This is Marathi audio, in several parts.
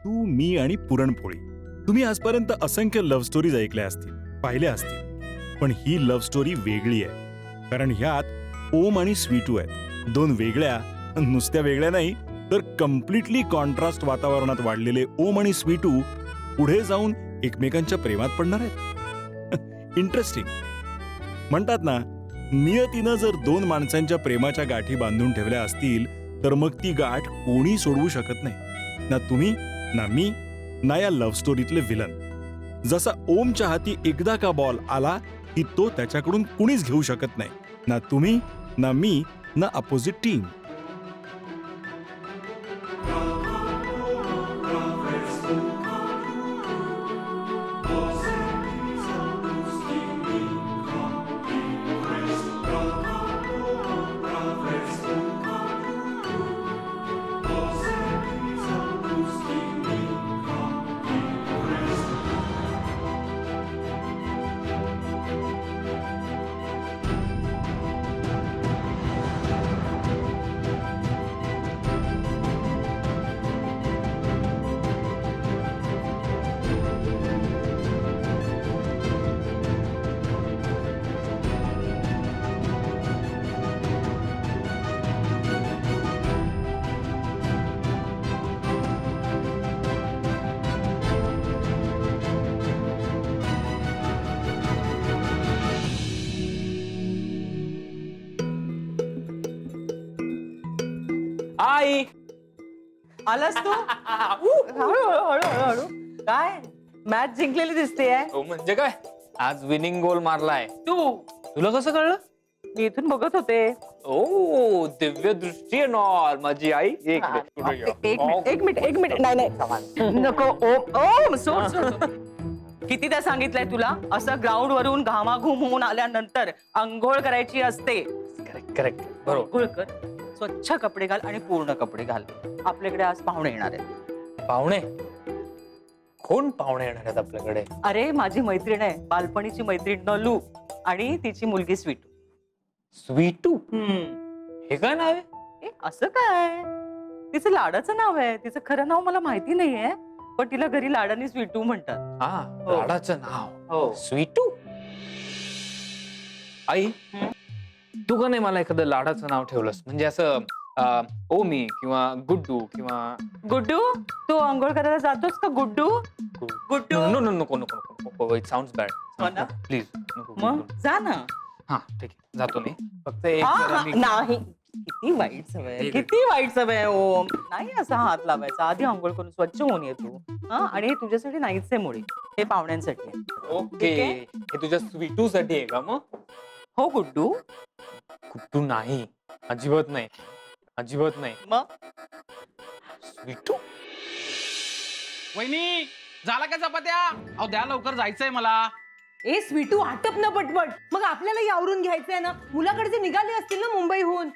तू, मी आणि पुरणपोळी. तुम्ही आजपर्यंत असंख्य लव्ह स्टोरीज ऐकल्या असतील, पाहिल्या असतील, पण ही लव्ह स्टोरी वेगळी आहे. कारण ह्यात ओम आणि स्वीटू आहेत. दोन वेगळ्या, नुसत्या वेगळ्या नाही तर कम्प्लिटली कॉन्ट्रास्ट वातावरणात वाढलेले ओम आणि स्वीटू पुढे जाऊन एकमेकांच्या प्रेमात पडणार आहेत. इंटरेस्टिंग. म्हणतात ना, नियतीनं जर दोन माणसांच्या प्रेमाच्या गाठी बांधून ठेवल्या असतील तर मग ती गाठ कोणी सोडवू शकत नाही. ना तुम्ही, ना मी, ना या लव्ह स्टोरीतले विलन. जसा ओमच्या हाती एकदा का बॉल आला की तो त्याच्याकडून कुणीच घेऊ शकत नाही. ना तुम्ही, ना मी, ना अपोजिट टीम. आई आलास तू? हळू. काय मॅच जिंकलेली दिसते. म्हणजे काय, आज विनिंग गोल मारलाय. तुला कसं कळलं? मी इथून बघत होते. ओ दिव्य दृष्टी आहे नॉल माझी आई. एक मिनिट. एक मिनिट नाही नको. ओम सोड. कितीदा सांगितलंय तुला, असं ग्राउंड वरून घामाघूम होऊन आल्यानंतर अंघोळ करायची असते. करेक्ट बरोबर. अंघोळ कर, स्वच्छ कपडे घाल आणि पूर्ण कपडे घाल. आपल्याकडे आज पाहुणे येणार आहेत. पाहुणे? कोण पाहुणे येणार आहेत आपल्याकडे? अरे माझी मैत्रीण आहे, बालपणीची मैत्रीण नलू आणि तिची मुलगी स्वीटू. स्वीटू? हे काय नाव आहे? ए, असं काय, तिचं लाडाचं नाव आहे. तिचं खरं नाव मला माहिती नाहीये, पण तिला घरी लाडाने स्वीटू म्हणतात. हा, हो. लाडाचं नाव. हो. स्वीटू? आई, तू का नाही मला एखादं लाडाचं नाव ठेवलंस? म्हणजे असं ओमी किंवा गुड्डू किंवा गुड्डू. तू अंघोळ करायला जातोस का गुड्डू? गुड्डू. नको. It sounds bad. हो ना? प्लीज नको. मग जा ना. हा ठीक आहे, जातो मी. फक्त एक हा, जरा हा, मी- नाही. किती वाईट सवय, किती वाईट सवय ओम. नाही असा हात लावायचा. आधी अंघोळ करून स्वच्छ होऊन ये तू. हा, आणि हे तुझ्यासाठी नाहीच आहे मुळे, हे पाहुण्यांसाठी आहे. ओके, ठीक आहे? हे तुझ्या स्वीटू साठी आहे का? मग हो गुड्डू. गुड्डू नाही, अजिबात नाही. मग स्वीटू? वहिनी, झाला का चपात्या? अहो द्या लवकर, जायचंय मला. ए स्वीटू, आटप ना पटपट. मग आपल्याला आवरून घ्यायचंय ना. मुलाकडचे निघाले असतील ना मुंबईहून.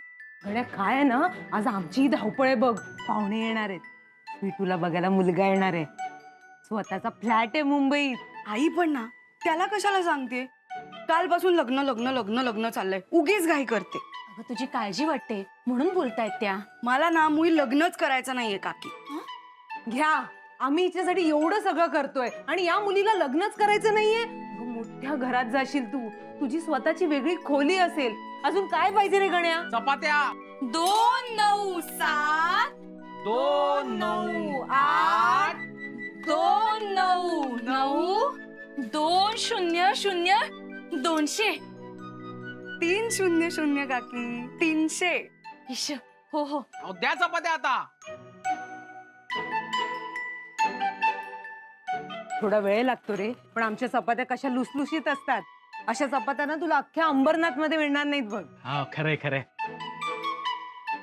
गड्या काय आहे ना, आज आमची धावपळ आहे बघ. पाहुणे येणार आहेत, स्वीटूला बघायला मुलगा येणार आहे, स्वतःचा फ्लॅट आहे मुंबईत. आई पण ना, त्याला कशाला सांगते? कालपासून लग्न चाललंय. उगीच घाई करते. अगं तुझी काळजी वाटते म्हणून बोलतायत त्या. मला ना मुळी लग्नच करायचं नाहीये काकी. घ्या, आम्ही हिच्यासाठी एवढं सगळं करतोय आणि या मुलीला लग्नच करायचं नाहीये. अगं, मोठ्या घरात जाशील तू, तुझी स्वतःची वेगळी खोली असेल. अजून काय पाहिजे रे गण्या? चपात्या 2 9 7 2 9 8 2 9 9 2 0 0 200 300 काकी 300. इश, हो हो. अहो द्या चपात्या आता. थोडा वेळ लागतो रे, पण आमच्या चपात्या कशा लुसलुशीत असतात. अशा चपात्या ना तुला अख्ख्या अंबरनाथ मध्ये मिळणार नाहीत बघ. हा, खरंय.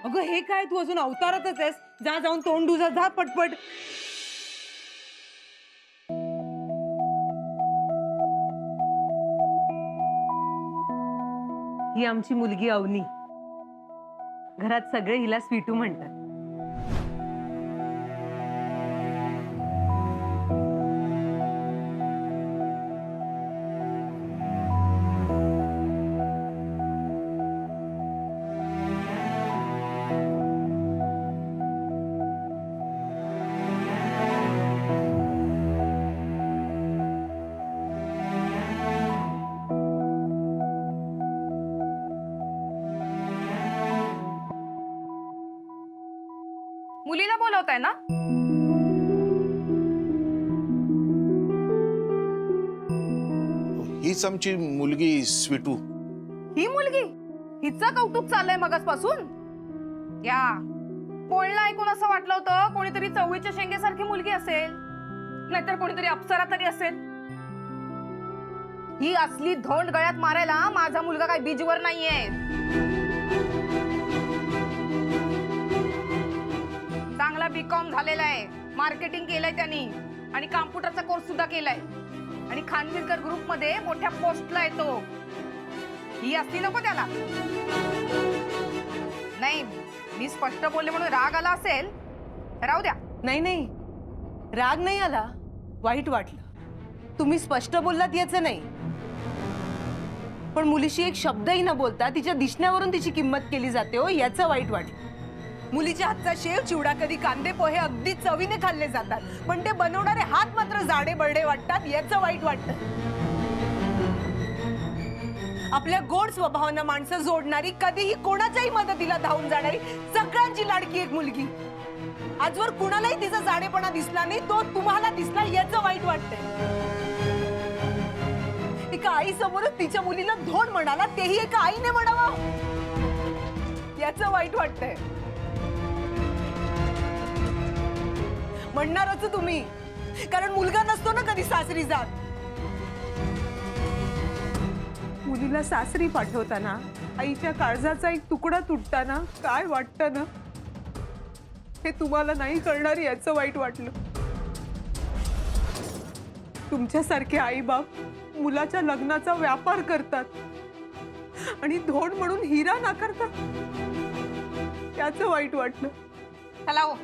अगं हे काय, तू अजून अवतारातच आहेस. जा, जाऊन तोंड धुजा, जा पटपट. ही आमची मुलगी अवनी. घरात सगळे हिला स्वीटू म्हणतात. बोलवताय ना? हीच आमची मुलगी स्वीटू. ही मुलगी, हिचं कौतुक चाललंय मगासपासून. या बोलणं ऐकून असं वाटलं होतं कोणीतरी चवळीच्या शेंगेसारखी मुलगी असेल, नाहीतर कोणीतरी अप्सरा तरी असेल. ही असली धोंड गळ्यात मारायला माझा मुलगा काय बीजवर नाहीये. चांगला बीकॉम झालेला आहे, मार्केटिंग केलंय त्यांनी आणि कॉम्प्युटरचा कोर्स सुद्धा केलाय आणि खानविलकर ग्रुप मध्ये मोठ्या पोस्टला येतो. ही असती नको त्याला. नाही, मी स्पष्ट बोलले म्हणून राग आला असेल, राहू द्या. नाही नाही, राग नाही आला, वाईट वाटलं. तुम्ही स्पष्ट बोललात याचं नाही, पण मुलीशी एक शब्दही न बोलता तिच्या दिसण्यावरून तिची किंमत केली जाते हो, याचं वाईट वाटलं. मुलीच्या हातचा शेव, चिवडा, कधी कांदे पोहे अगदी चवीने खाल्ले जातात, पण ते बनवणारे हात मात्र जाडे बरडे वाटतात, याचं वाईट वाटतं. आपल्या गोड स्वभावानं माणसं जोडणारी, कधीही कोणाच्याही मदतीला धावून जाणारी, सगळ्यांची लाडकी एक मुलगी. आजवर कुणालाही तिचा जाडेपणा दिसला नाही, तो तुम्हाला दिसला, याचं वाईट वाटतंय. एका आई समोरच तिच्या मुलीला धोंड म्हणाला, तेही एका आईने म्हणावं, याचं वाईट वाटतंय. म्हणणारच तुम्ही, कारण मुलगा नसतो ना कधी सासरी जात. मुलीला सासरी पाठवताना आईच्या काळजाचा एक तुकडा तुटताना काय वाटतं ना, हे तुम्हाला नाही कळणार, याचं वाईट वाटलं. तुमच्यासारखे आई बाप मुलाच्या लग्नाचा व्यापार करतात आणि धोंड म्हणून हिरा नाकारतात, याचं वाईट वाटलं. चला हो.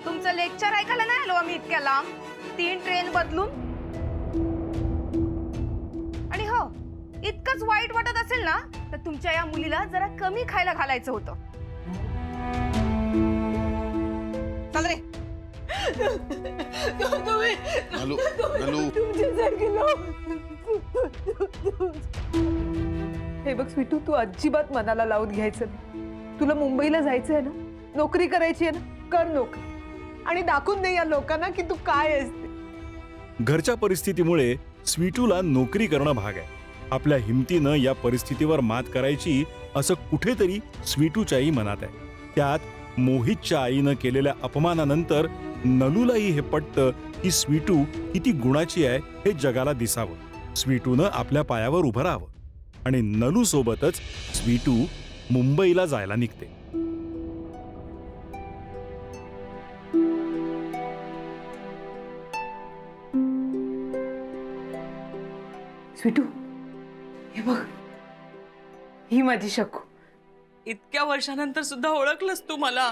तुमचं लेक्चर ऐकायला नाही आलो आम्ही इतक्या लांब, 3 ट्रेन बदलून. आणि हो, इतकंच वाईट वाटत असेल ना, तर तुमच्या या मुलीला जरा कमी खायला घालायचं होतं. चल रे. नलू नलू हे बघ स्वीटू, तू अजिबात मनाला लावून घ्यायचं नाही. तुला मुंबईला जायचंय ना, नोकरी करायची आहे ना, कर नोकरी आणि दाखवून दे या लोकांना की तू काय असते. घरच्या परिस्थितीमुळे स्वीटूला नोकरी करणं भाग आहे. आपल्या हिमतीनं या परिस्थितीवर मात करायची असं कुठेतरी स्वीटूच्याही मनात आहे. त्यात मोहितच्या आईनं केलेल्या अपमानानंतर नलूलाही हे पटतं की स्वीटू किती गुणाची आहे हे जगाला दिसावं. स्वीटूनं आपल्या पायावर उभं राहावं आणि नलू सोबतच स्वीटू मुंबईला जायला निघते. स्वीटू, हे बघ, ही माझी शकू. इतक्या वर्षानंतर सुद्धा ओळखलंस तू मला.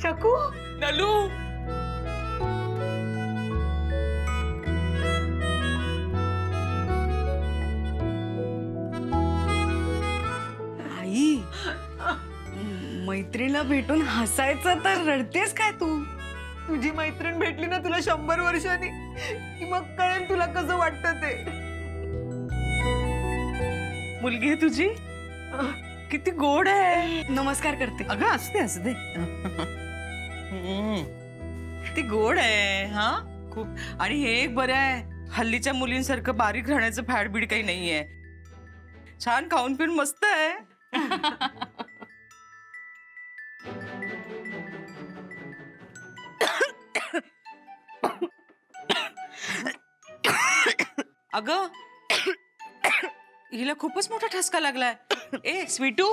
शकू, नलू. आई, मैत्रीला भेटून हसायचं तर रडतेस काय तू? तुझी मैत्रीण भेटली ना तुला 100 वर्षांनी, की मग कळेल तुला कसं वाटतं ते. मुलगी आहे तुझी, किती गोड आहे. नमस्कार करते. अगं असते असते. किती गोड आहे हा, खूप. आणि हे एक बरं आहे, हल्लीच्या मुलींसारखं बारीक राहण्याचं फॅडबीड काही नाहीये. छान खाऊन पिऊन मस्त आहे. अगं, हिला खूपच मोठा ठसका लागलाय. ए स्वीटू,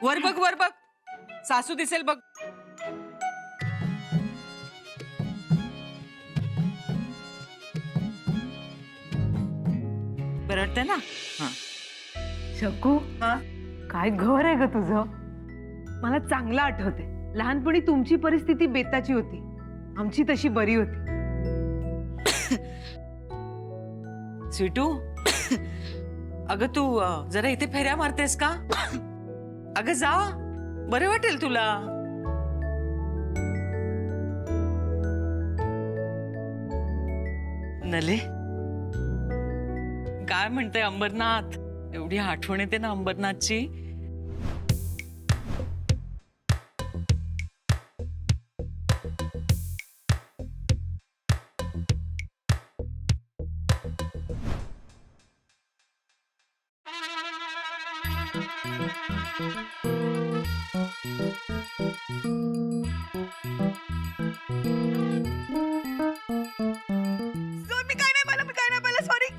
वर बघ, वर बघ, सासू दिसेल बघ. बरं वाटतंय ना? शकू, हा? काय घर आहे ग तुझं. मला चांगलं आठवते, लहानपणी तुमची परिस्थिती बेताची होती, आमची तशी बरी होती. स्वीटू, अगं तू जरा इथे फेऱ्या मारतेस का? अगं जा, बरं वाटेल तुला. नले काय म्हणते अंबरनाथ? एवढी आठवण येते ना अंबरनाथची. मी काय नाही पाहिलं सॉरी.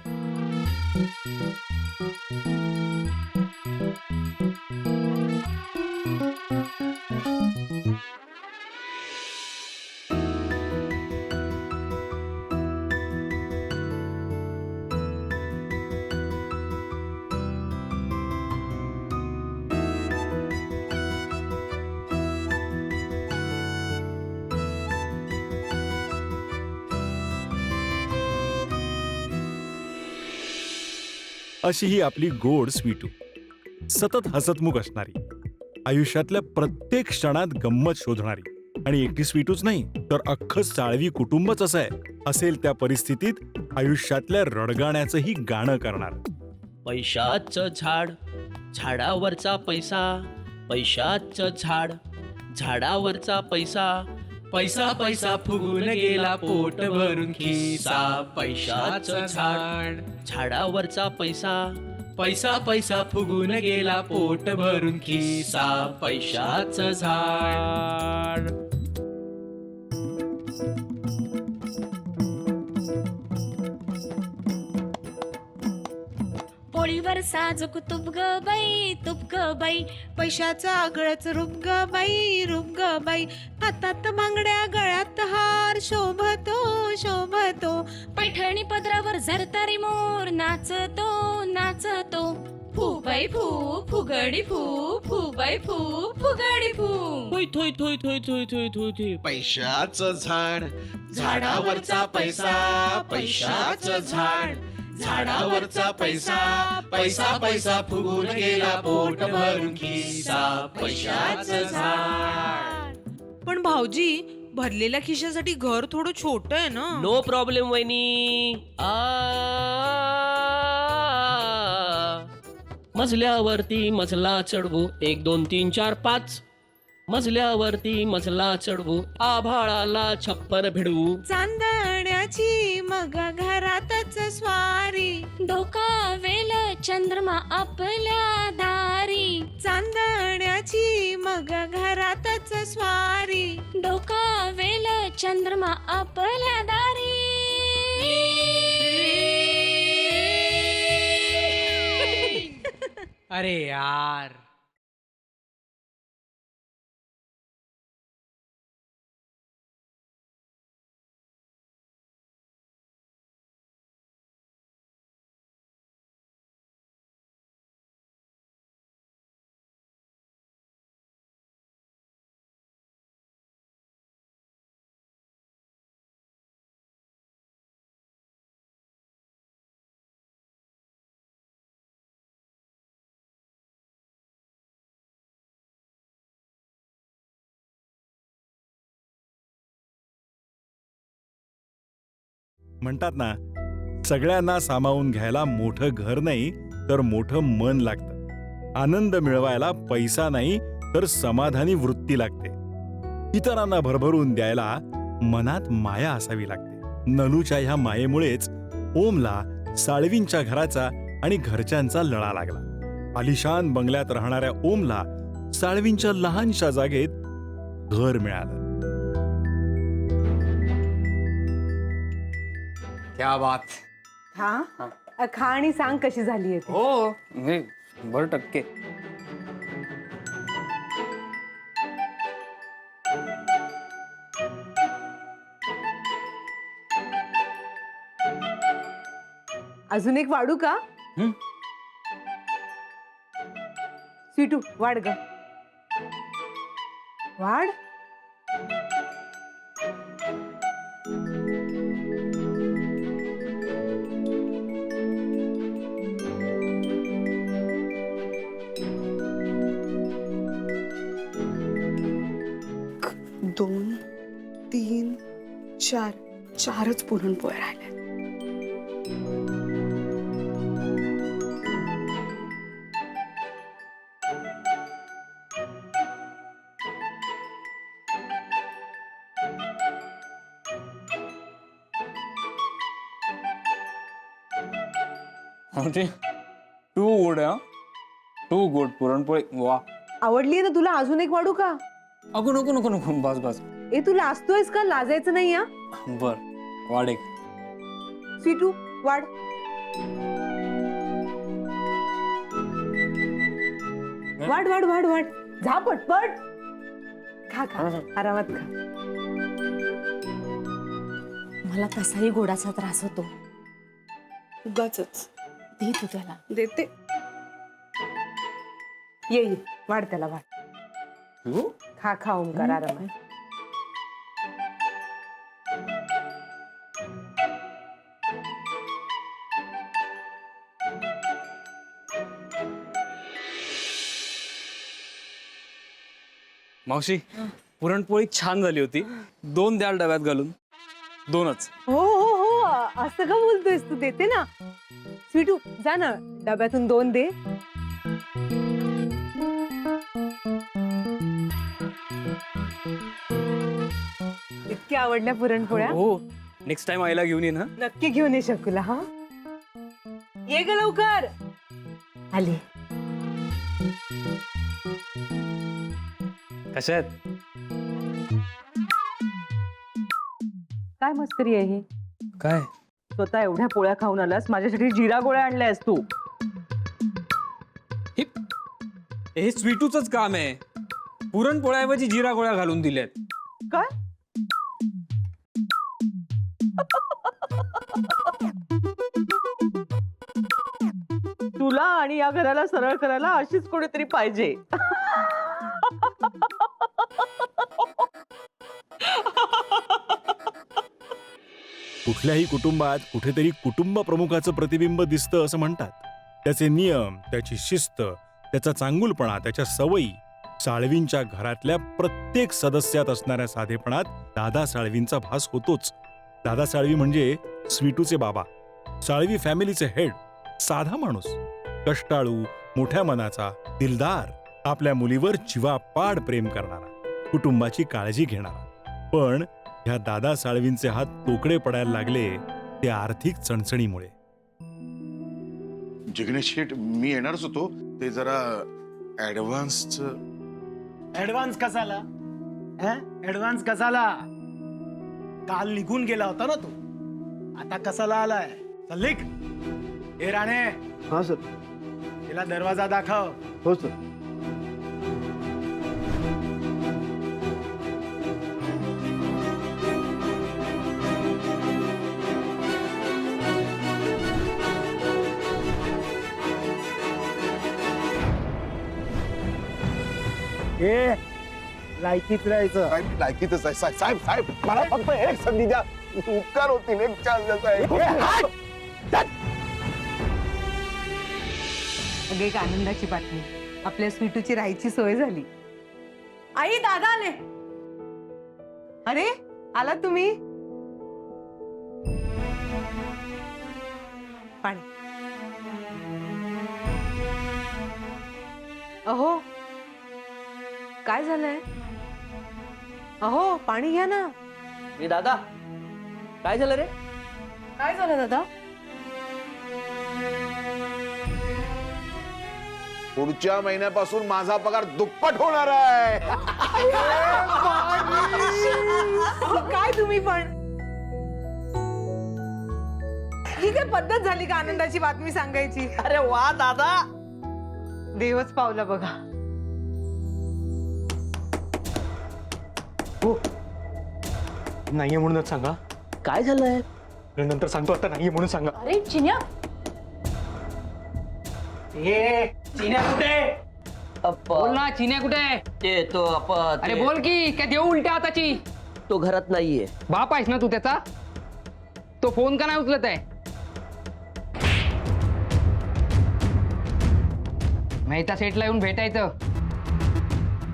अशी ही आपली गोड स्वीटू, सतत हसतमुख असणारी, आयुष्यातल्या प्रत्येक क्षणात गंमत शोधणारी आणि एकटी स्वीटूच नाही तर अख्खं साळवी कुटुंबच असं आहे. असेल त्या परिस्थितीत आयुष्यातल्या रडगाण्याचंही गाणं करणार. पैशाचं झाड, झाडावरचा पैसा, पैशाचं झाड, झाडावरचा पैसा, पैसा पैसा फुगून गेला पोट भरून खिसा. पैशाचं झाड, झाडावरचा पैसा, पैसा पैसा फुगून गेला पोट भरून खिसा. पैशाचं झाड. पोळीवर साजूक तुप ग बाई, तुप ग बाई, पैशाचं आगळच रूप ग बाई, रूप ग बाई, हातात बांगड्या गळ्यात हार शोभतो शोभतो. पैठणी पदरावर झरतारी मोर नाचतो नाचतो. फू बाई फू, फुगडी फू, फू बाई फू, फुगडी फू. थोय थोय थोय थोय थोय थोय थोय थोय. पैशाचं झाड, झाडावरचा पैसा, पैशाचं झाड, झाडावरचा पैसा, पैसा पैसा फुगून गेला पोट भरून खिसा. पैशाचं झाड. पण भाऊजी, भरलेल्या खिशासाठी घर थोडं छोट आहे ना. नो प्रॉब्लेम वहिनी. मजल्यावरती मजला चढवू, 1 2 3 4 5. मजल्यावरती मजला चढवू, आभाळाला छप्पर भिडवू. चांदण्याची मग घरातच स्वारी, डोकावेल चंद्रमा आपल्या दारी. चांदण्याची मग घरातच स्वारी. डोकावेल चंद्रमा आपल्या दारी. अरे यार, म्हणतात ना, सगळ्यांना सामावून घ्यायला मोठं घर नाही तर मोठं मन लागतं. आनंद मिळवायला पैसा नाही तर समाधानी वृत्ती लागते. इतरांना भरभरून द्यायला मनात माया असावी लागते. नलूच्या ह्या मायेमुळेच ओमला साळवींच्या घराचा आणि घरच्यांचा लळा लागला. आलिशान बंगल्यात राहणाऱ्या ओमला साळवींच्या लहानशा जागेत घर मिळालं. क्या बात. खा आणि सांग कशी झाली आहे. हो, 100%. अजून एक वाढू का? स्वीटू वाढ ग, वाढ. 2, 3, 4 4च पुरणपोळ्या राहिल्या. Too good too good puranpoli वा. आवडली ना तुला? अजून एक वाढू का? अगो नको नको नको बस बस. ए तू लाजतोयस का? लाजायचं नाही हा. बर वाढ एक. स्वीटू वाढ. वाढ वाढ वाढ वाढ. जा पटपट. खा खा आरामात खा. मला तसाही गोडाचा त्रास होतो. उगाचच दे तू त्याला. देते. ये वाढ त्याला वाढ. खा खा ओंकार आरामात. मावशी पुरणपोळी छान झाली होती. 2 द्याल डब्यात घालून. 2च. हो हो हो असं का बोलतोयस तू? देते ना. स्वीटू जा ना डब्यातून 2 दे. इतक्या आवडल्या पुरणपोळ्या. हो नेक्स्ट टाइम आईला घेऊन ये ना. नक्की घेऊन ये शकुला. हा ये ग लवकर. आली. कशा आहेत? काय मस्करी आहे ही? काय स्वतः एवढ्या पोळ्या खाऊन आलास, माझ्यासाठी जिरा गोळ्या आणल्यास तू. हे स्वीटूच काम आहे. पुरणपोळ्याऐवजी जिरा गोळ्या घालून दिल्यात. काय? तुला आणि या घराला सरळ करायला अशीच कोणीतरी पाहिजे. कुठल्याही कुटुंबात कुठेतरी कुटुंब प्रमुखाचं प्रतिबिंब दिसतं असं म्हणतात. त्याचे नियम, त्याची शिस्त, त्याचा चांगुलपणा, त्याच्या सवयी, साळवींच्या घरातल्या प्रत्येक सदस्यात असणाऱ्या साधेपणात दादा साळवींचा भास होतोच. दादा साळवी म्हणजे स्वीटूचे बाबा, साळवी फॅमिलीचे हेड. साधा माणूस, कष्टाळू, मोठ्या मनाचा, दिलदार, आपल्या मुलीवर जीवापाड प्रेम करणारा, कुटुंबाची काळजी घेणारा. पण ह्या दादा साळवींचे हात तोकडे पडायला लागले ते आर्थिक चणचणीमुळे. जिग्नेश शेठ, मी येणारच होतो. ते जरा ऍडव्हान्स ऍडव्हान्स कसाला? ऍडव्हान्स कसाला? काल निघून गेला होता ना तो. आता कसाला आलाय? चल लिख. हे राणे. हा सर. तिला दरवाजा दाखव. हो सर. लायकीत राहायचं. लायकीतच आहे. साहेब साहेब, मला फक्त एक संधी द्या. उपकार होतील. एक चान्स द्या साहेब. अगं एक आनंदाची बातमी. आपल्या स्वीटूची राहायची सोय झाली. आई दादा आले. अरे आला तुम्ही? पाणी. अहो काय झालंय? अहो पाणी घ्या ना. मी दादा, काय झालं रे? काय झालं दादा? पुढच्या महिन्यापासून माझा पगार दुप्पट होणार आहे. काय तुम्ही पण? ही काय पद्धत झाली का आनंदाची बातमी सांगायची? अरे वा दादा. देवच पावला बघा. नाहीये म्हणूनच सांगा. काय झालंय? नंतर सांगतो. आता नाहीये म्हणून सांगा. अरे चिन्या चिन्या कुठे? बोल ना, चिन्या कुठे आहे? ते तो अरे बोल की, काय देऊ उलट्या हाताची? तो घरात नाहीये. बाप आहेस ना तू त्याचा? तो फोन का नाही उचलत आहे? मेहता सेटला येऊन भेटायचं,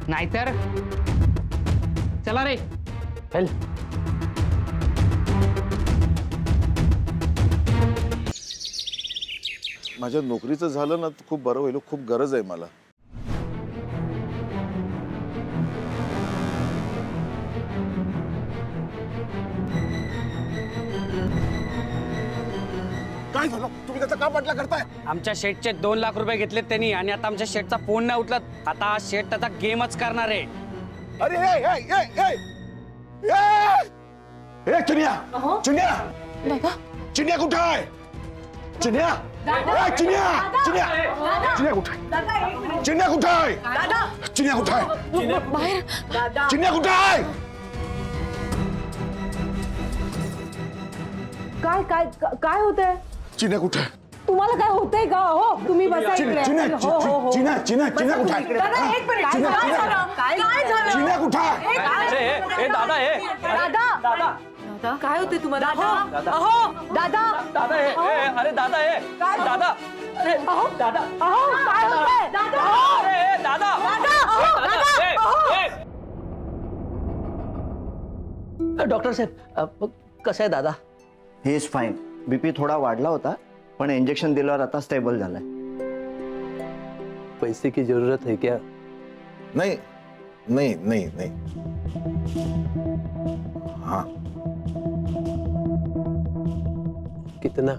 नाहीतर चला रे चल. माझ्या नोकरीचं झालं ना तर खूप बरं होईल. खूप गरज आहे मला. काय झालं? तुम्ही त्याचा का पाठला करताय? आमच्या शेटचे 2 लाख रुपये घेतलेत त्यांनी आणि आता आमच्या शेटचा फोन नाही उचलत. आता शेट त्याचा गेमच करणार आहे. अरे ए चिन्या चिन्या चिन्या कुठे आहे? चिन्या ए, चिन्या चिन्या चिन्या कुठे आहे? चिन्या कुठे आहे? चिन्या कुठे आहे? चिन्या कुठे आहे? काय काय काय होतंय? चिन्या कुठे आहे? तुम्हाला काय होतंय का? हो तुम्ही बसा इकडे. चिन्या हो हो हो. चिन्या चिन्या चिन्या कुठे आहे? दादा एक मिनिट. काय चिन्या, काय चिन्या. झालं? काय झालं? चिन्या कुठे आहे? दादा काय होते तुम्हाला? अहो दादा अरे दादा दादा अहो काय होतंय? दादा दादा डॉक्टर साहेब कसं आहे दादा? He is fine. बीपी थोडा वाढला होता पण इंजेक्शन दिल्यावर आता स्टेबल झालाय. पैसे की जरूरत है क्या? नहीं नहीं नहीं नहीं. हाँ कितना?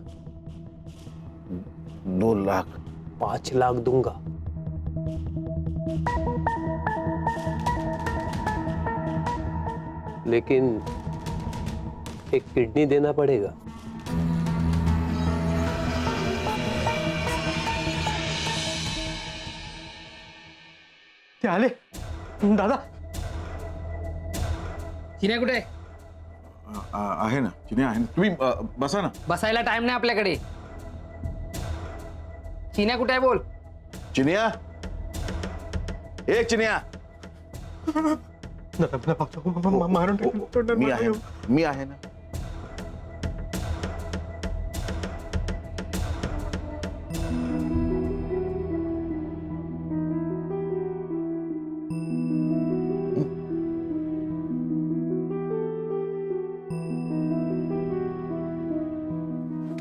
2 लाख. 5 लाख दूंगा. लेकिन एक किडनी देना पड़ेगा. ते आले दादा. चिन्या कुठे आहे? आहे ना चिन्या आहे ना. तुम्ही बसा ना. बसायला टाइम नाही आपल्याकडे. चिन्या कुठे आहे बोल. चिन्या ए चिन्या. मारून मी आहे मी आहे ना.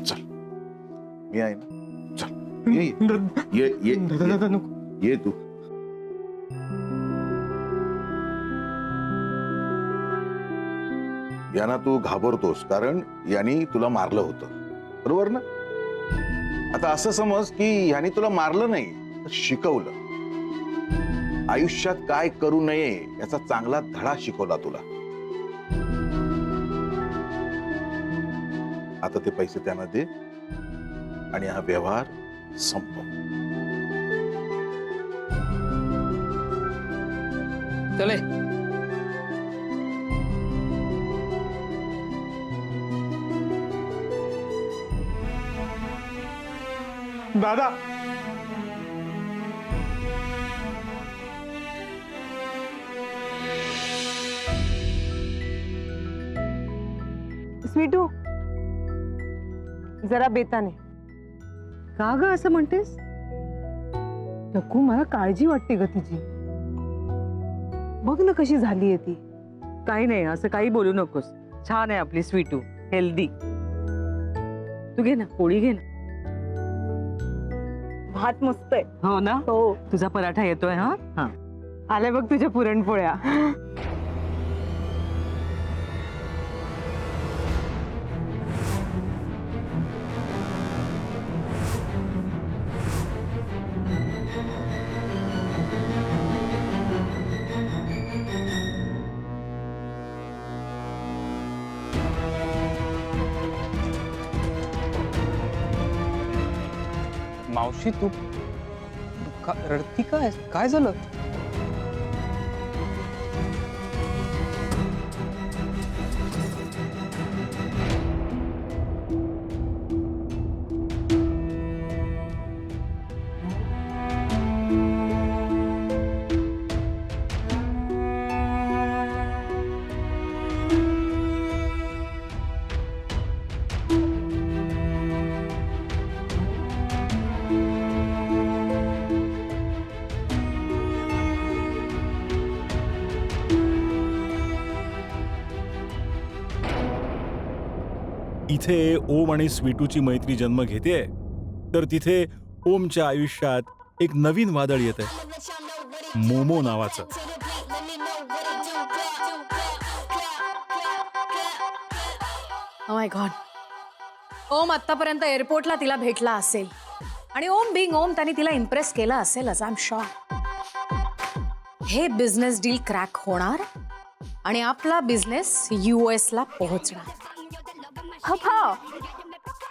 चल मी आहे ना. चल ये ये ये तू. यांना तू घाबरतोस कारण यांनी तुला मारलं होतं बरोबर ना. आता असं समज की यांनी तुला मारलं नाही तर शिकवलं. आयुष्यात काय करू नये याचा चांगला धडा शिकवला तुला. आता ते पैसे त्यांना दे आणि हा व्यवहार संपव. चले. दादा स्वीटू जरा बेताने. का ग असं म्हणतेस? नको मला काळजी वाटते ग तिची. बघ ना कशी झालीये ती. काही नाही असं काही बोलू नकोस. छान आहे आपली स्वीटू. हेल्दी. तू घे ना पोळी घे ना. भात मस्त आहे. हो ना. हो तुझा पराठा येतोय. हा हा. आल्या बघ तुझ्या पुरणपोळ्या. मावशी तू रडती काय? काय झालं? इथे ओम आणि स्वीटूची मैत्री जन्म घेते तर तिथे ओमच्या आयुष्यात एक नवीन वादळ येत आहे, मोमो नावाचं. Oh my God. ओम आतापर्यंत एअरपोर्टला तिला भेटला असेल आणि ओम बिंग ओम त्याने तिला इम्प्रेस केलं असेलच. आय एम शुअर हे बिझनेस डील क्रॅक होणार आणि आपला बिझनेस US ला पोहोचणार. पप्पा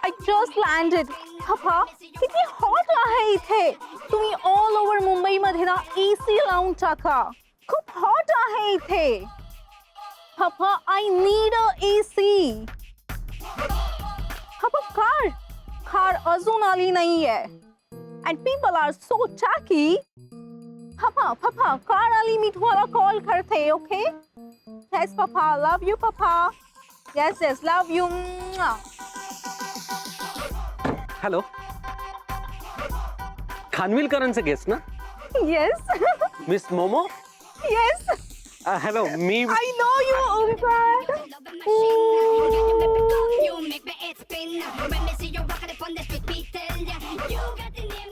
आय जस्ट लँडेड. पप्पा किती हॉट आहे इथे. तुम्ही ऑल ओव्हर मुंबईमध्ये ना AC लावून टाका. खूप हॉट आहे इथे. पप्पा आय नीड अ AC. पप्पा कार अजून आली नाहीये. And people are so tacky. पप्पा कार आली मी तुम्हाला कॉल करते. ओके. येस पप्पा. लव यू पप्पा. Yes yes love you. Hello, खानविलकरांचं गेस्ट ना? Yes miss Momo. Yes hello, मी I know you, Omkar.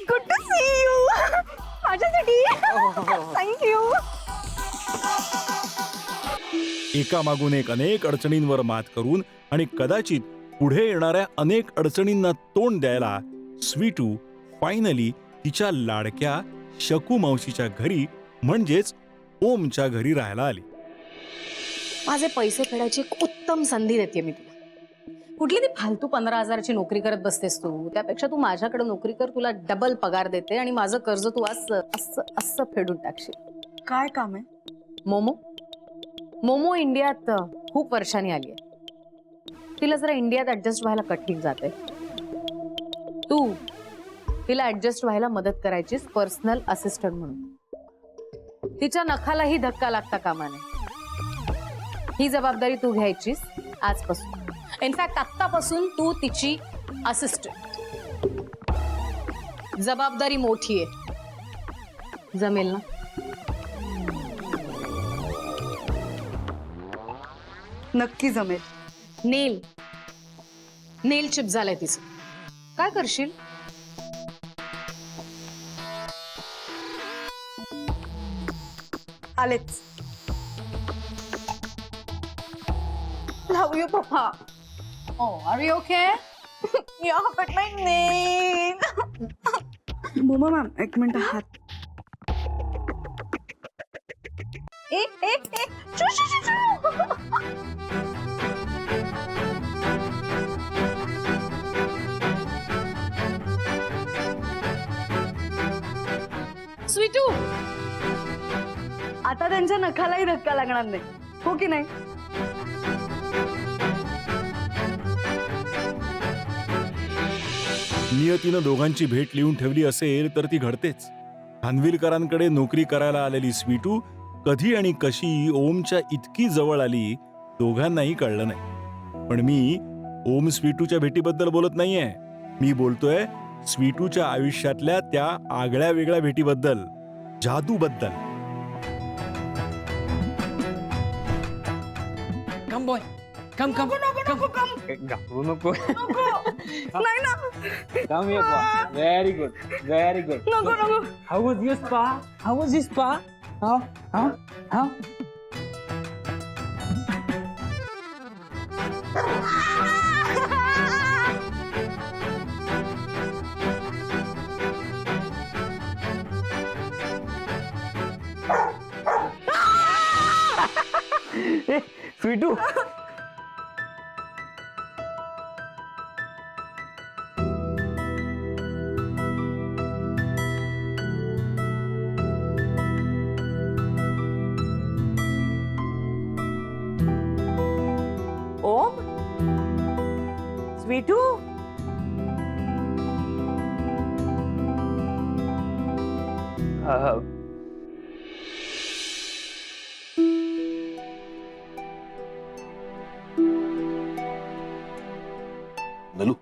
Good to see you. माझ्यासाठी. Thank you. एकामागून एक अनेक अडचणींवर मात करून आणि कदाचित पुढे येणाऱ्या अनेक अडचणींना तोंड द्यायला स्वीटू फायनली तिच्या लाडक्या शकू मावशीच्या घरी म्हणजेच ओमच्या घरी राहायला आली. माझे पैसे फेडायची एक उत्तम संधी देते मी तुला. कुठली ती फालतू 15,000ची नोकरी करत बसतेस तू. त्यापेक्षा तू माझ्याकडे नोकरी कर. तुला डबल पगार देते आणि माझं कर्ज तू असं असं असं फेडून टाकशील. काय काम आहे? मोमो मोमो इंडियात खूप वर्षांनी आली आहे. तिला जरा इंडियात ऍडजस्ट व्हायला कठीण जाते. तू तिला ऍडजस्ट व्हायला मदत करायचीस पर्सनल असिस्टंट म्हणून. तिच्या नखालाही धक्का लागता कामा नये. ही जबाबदारी तू घ्यायचीस आजपासून. इनफॅक्ट आत्तापासून तू तिची असिस्टंट. जबाबदारी मोठी आहे. जमेल ना? नक्की जमेल. नेल चिप झालंय तिचं. काय करशील? आलेच. Love you, Papa. Oh, are you okay? Yeah, but my nail. Momo ma'am एक मिनिट हात. ए. चू, चू, चू, चू. स्वीटू, आता त्यांच्या नखालाही धक्का लागणार नाही, हो की नाही? नियतीनं दोघांची भेट लिहून ठेवली असेल तर ती घडतेच. खानविलकरांकडे नोकरी करायला आलेली स्वीटू कधी आणि कशी ओमच्या इतकी जवळ आली दोघांनाही कळलं नाही. पण मी ओम स्वीटूच्या भेटीबद्दल बोलत नाहीये. मी बोलतोय स्वीटूच्या आयुष्यातल्या त्या आगळ्या वेगळ्या भेटीबद्दल, जादूबद्दल. कम बॉय, कम कम नको कम. घाबरू नको. नाही ना. कम ये boy. Very good, very good. नको. How was your spa? How was your spa? How? Sweetu, Om, Sweetu. Nalu,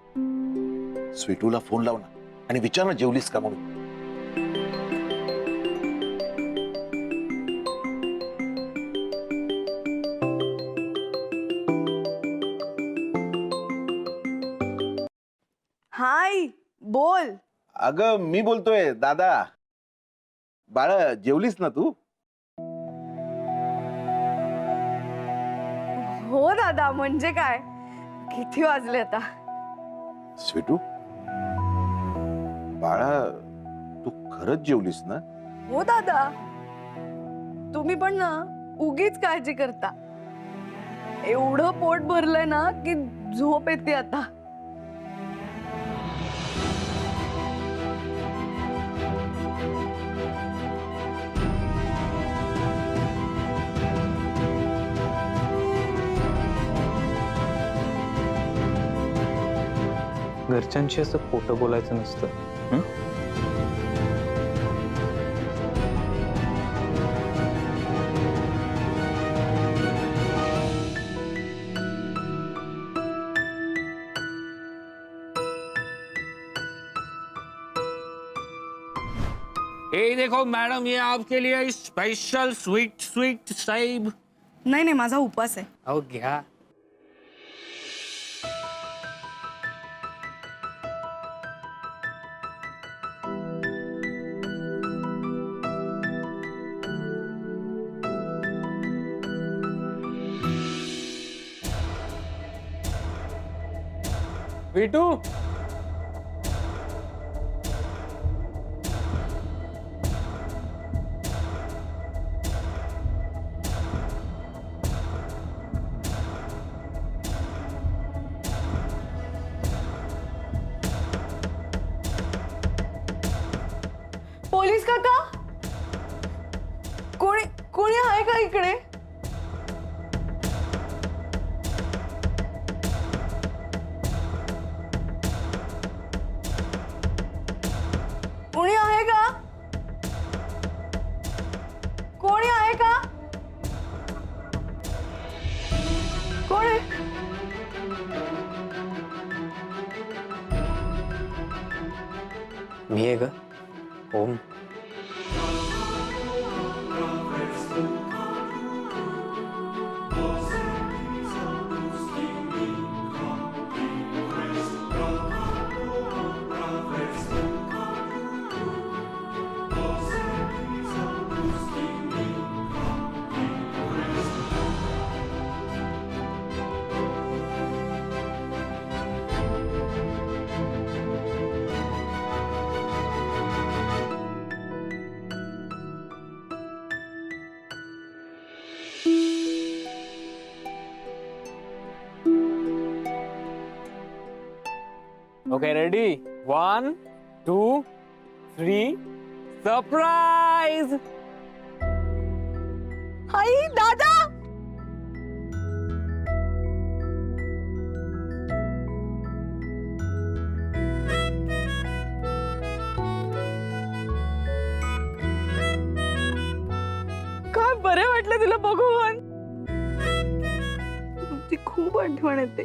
स्वीटूला फोन लाव ना आणि विचार ना जेवलीस का म्हणून. हाय बोल. अगं मी बोलतोय दादा. बाळा जेवलीस ना तू? हो दादा, म्हणजे काय, किती वाजले आता? स्वीटू बाळा तू खरंच जेवलीस ना? हो दादा, तुम्ही पण ना उगीच काळजी करता. एवढं पोट भरलंय ना की झोप येते आता. घरच्यांशी असं खोटं बोलायचं नसतं. हं? ये देखो मैडम, ये आपके लिए स्पेशल स्वीट स्वीट सेब. नाही नाही, माझा उपवास आहे. अहो घ्या. विटू, पोलीस काका, कोणी कोणी आहे का इकडे? कोणी आहे का? कोणी आहे का? कोण आहे? मी आहे ग ओम. Okay ready, 1 2 3 surprise. आई दादा, काय बरे वाटलं तुला बघून. तुमची खूप आठवण येते.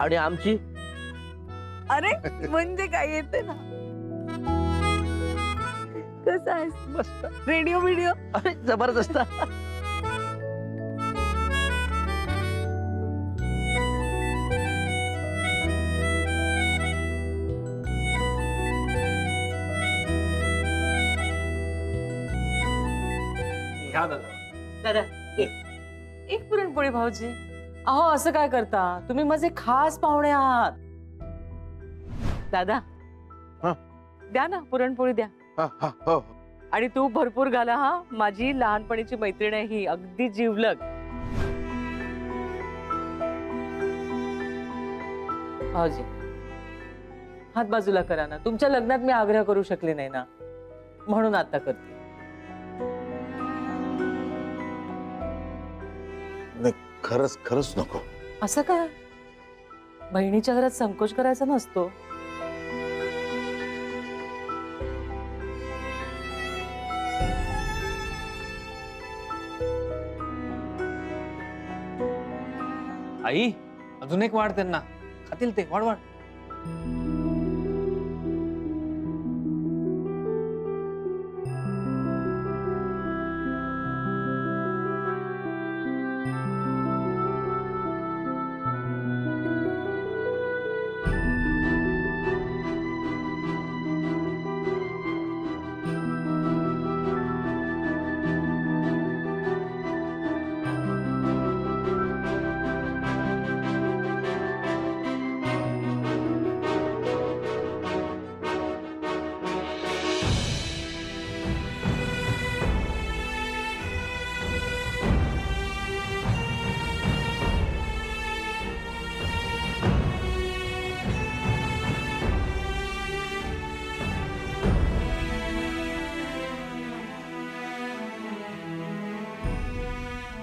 आणि आमची अरे म्हणजे काय येते ना. कसं आहेस? मस्त. रेडिओ व्हिडिओ अरे जबरदस्त. घ्या दादा. दादा एक पुरणपोळी भाऊजी. अहो असं काय करता, तुम्ही माझे खास पाहुणे आहात. दादा हा. द्या ना पुरणपोळी द्या. हो. आणि तू भरपूर घाला हा. माझी लहानपणीची मैत्रीण आहे ही, अगदी जिवलग. भाऊजी हात बाजूला करा ना. तुमच्या लग्नात मी आग्रह करू शकले नाही ना, म्हणून आता करते. खरंच खरंच नको. असं काय, बहिणीच्या घरात संकोच करायचा नसतो. आई अजून एक वाढ त्यांना. खातील ते. वाढ वाढ.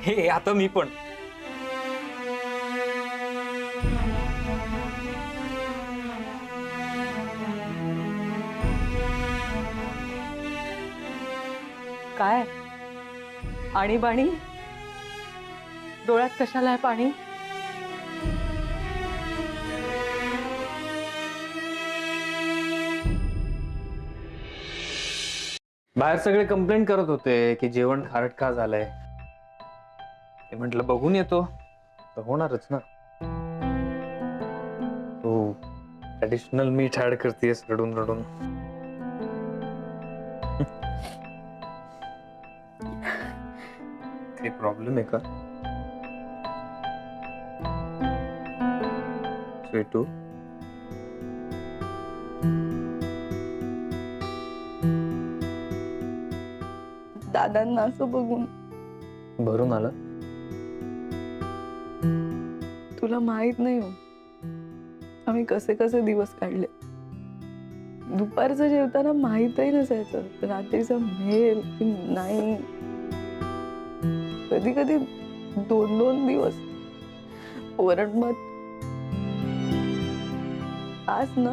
हे आता मी पण. काय आणीबाणी डोळ्यात कशाला आहे पाणी? बाहेर सगळे कंप्लेंट करत होते की जेवण खारट का झालंय. ते म्हटलं बघून येतो तर होणारच ना. तू ऍडिशनल मीठ ऍड करतेस रडून रडून. काही प्रॉब्लेम आहे का स्वीटू? दादांना असं बघून भरून आलं. तुला माहित नाही हो आम्ही कसे कसे दिवस काढले. दुपारचं जेवताना माहीतही नसायचं रात्रीचा मेल की नाही. कधी कधी 2-2 दिवस ओरडमत. आज ना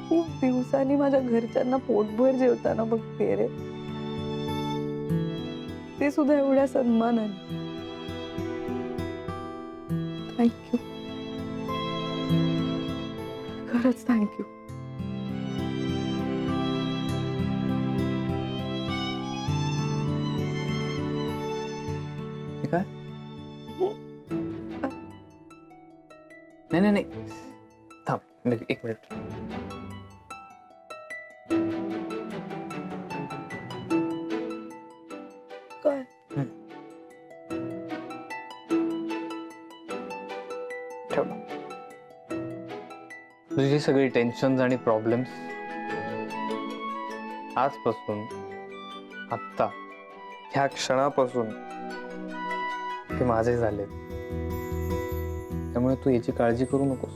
खूप दिवसांनी माझ्या घरच्यांना पोटभर जेवताना बघते रे. ते सुद्धा एवढ्या सन्मानाने. थँक्यू, खरंच थँक्यू. काय? नाही नाही नाही, थांब एक मिनिट. काय? ठेव. तुझी सगळी टेन्शन आणि प्रॉब्लेम्स आजपासून आत्ता ह्या क्षणापासून ते माझे झाले. त्यामुळे तू याची काळजी करू नकोस,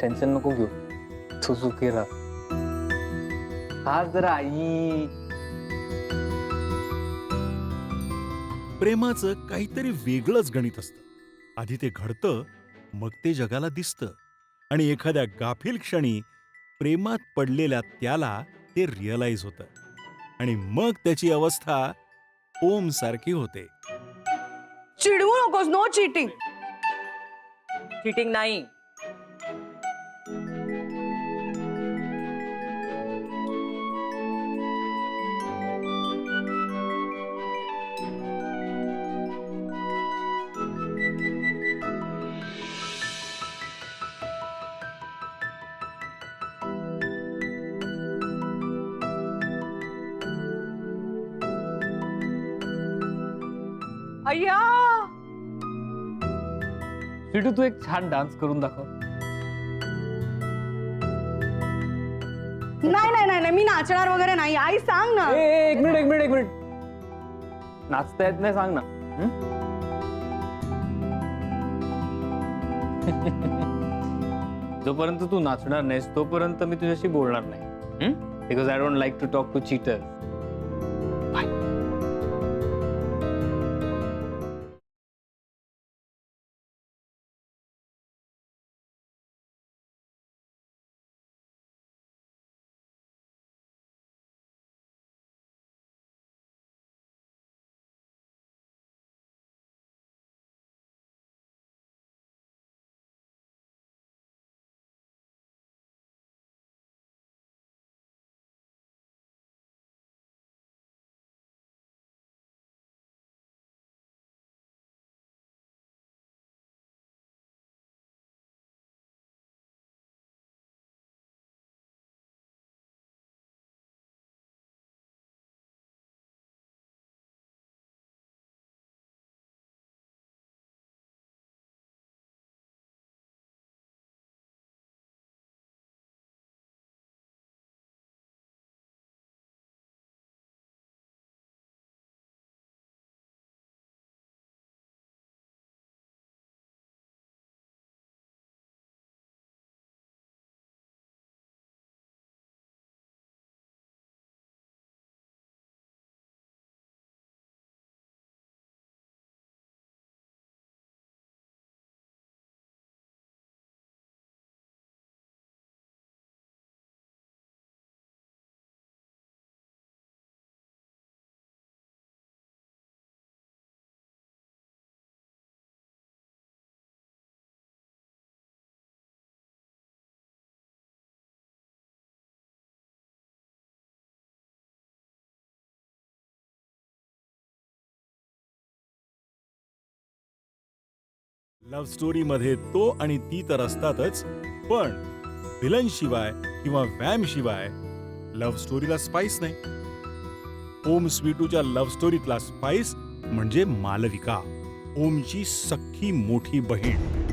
टेन्शन नको घेऊ. तू सुखी राहा. आज जरा आई. प्रेमाचं काहीतरी वेगळंच गणित असतं. आधी ते घडतं, मग ते जगाला दिसतं आणि एखाद्या गाफील क्षणी प्रेमात पडलेल्या त्याला ते रिअलाइज होतं आणि मग त्याची अवस्था ओम सारखी होते. चिडवू नकोस. No cheating. चिटिंग नाही. अय्या स्वीटू, तू एक छान डान्स करून दाखव. नाही नाही नाही नाही, मी नाचणार वगैरे नाही. आई सांग ना. एक मिनिट एक मिनिट एक मिनिट. नाचता येत नाही सांग ना. जोपर्यंत तू नाचणार नाहीस तोपर्यंत मी तुझ्याशी बोलणार नाही. Because I don't like to talk to cheaters. Love story मध्ये तो आणि ती तर असतातच, पण विलन शिवाय किंवा वॅम शिवाय लव्ह स्टोरीला स्पाइस नाही. ओम स्वीटूच्या लव्ह स्टोरीतला स्पाइस म्हणजे मालविका, ओमची सख्खी मोठी बहीण.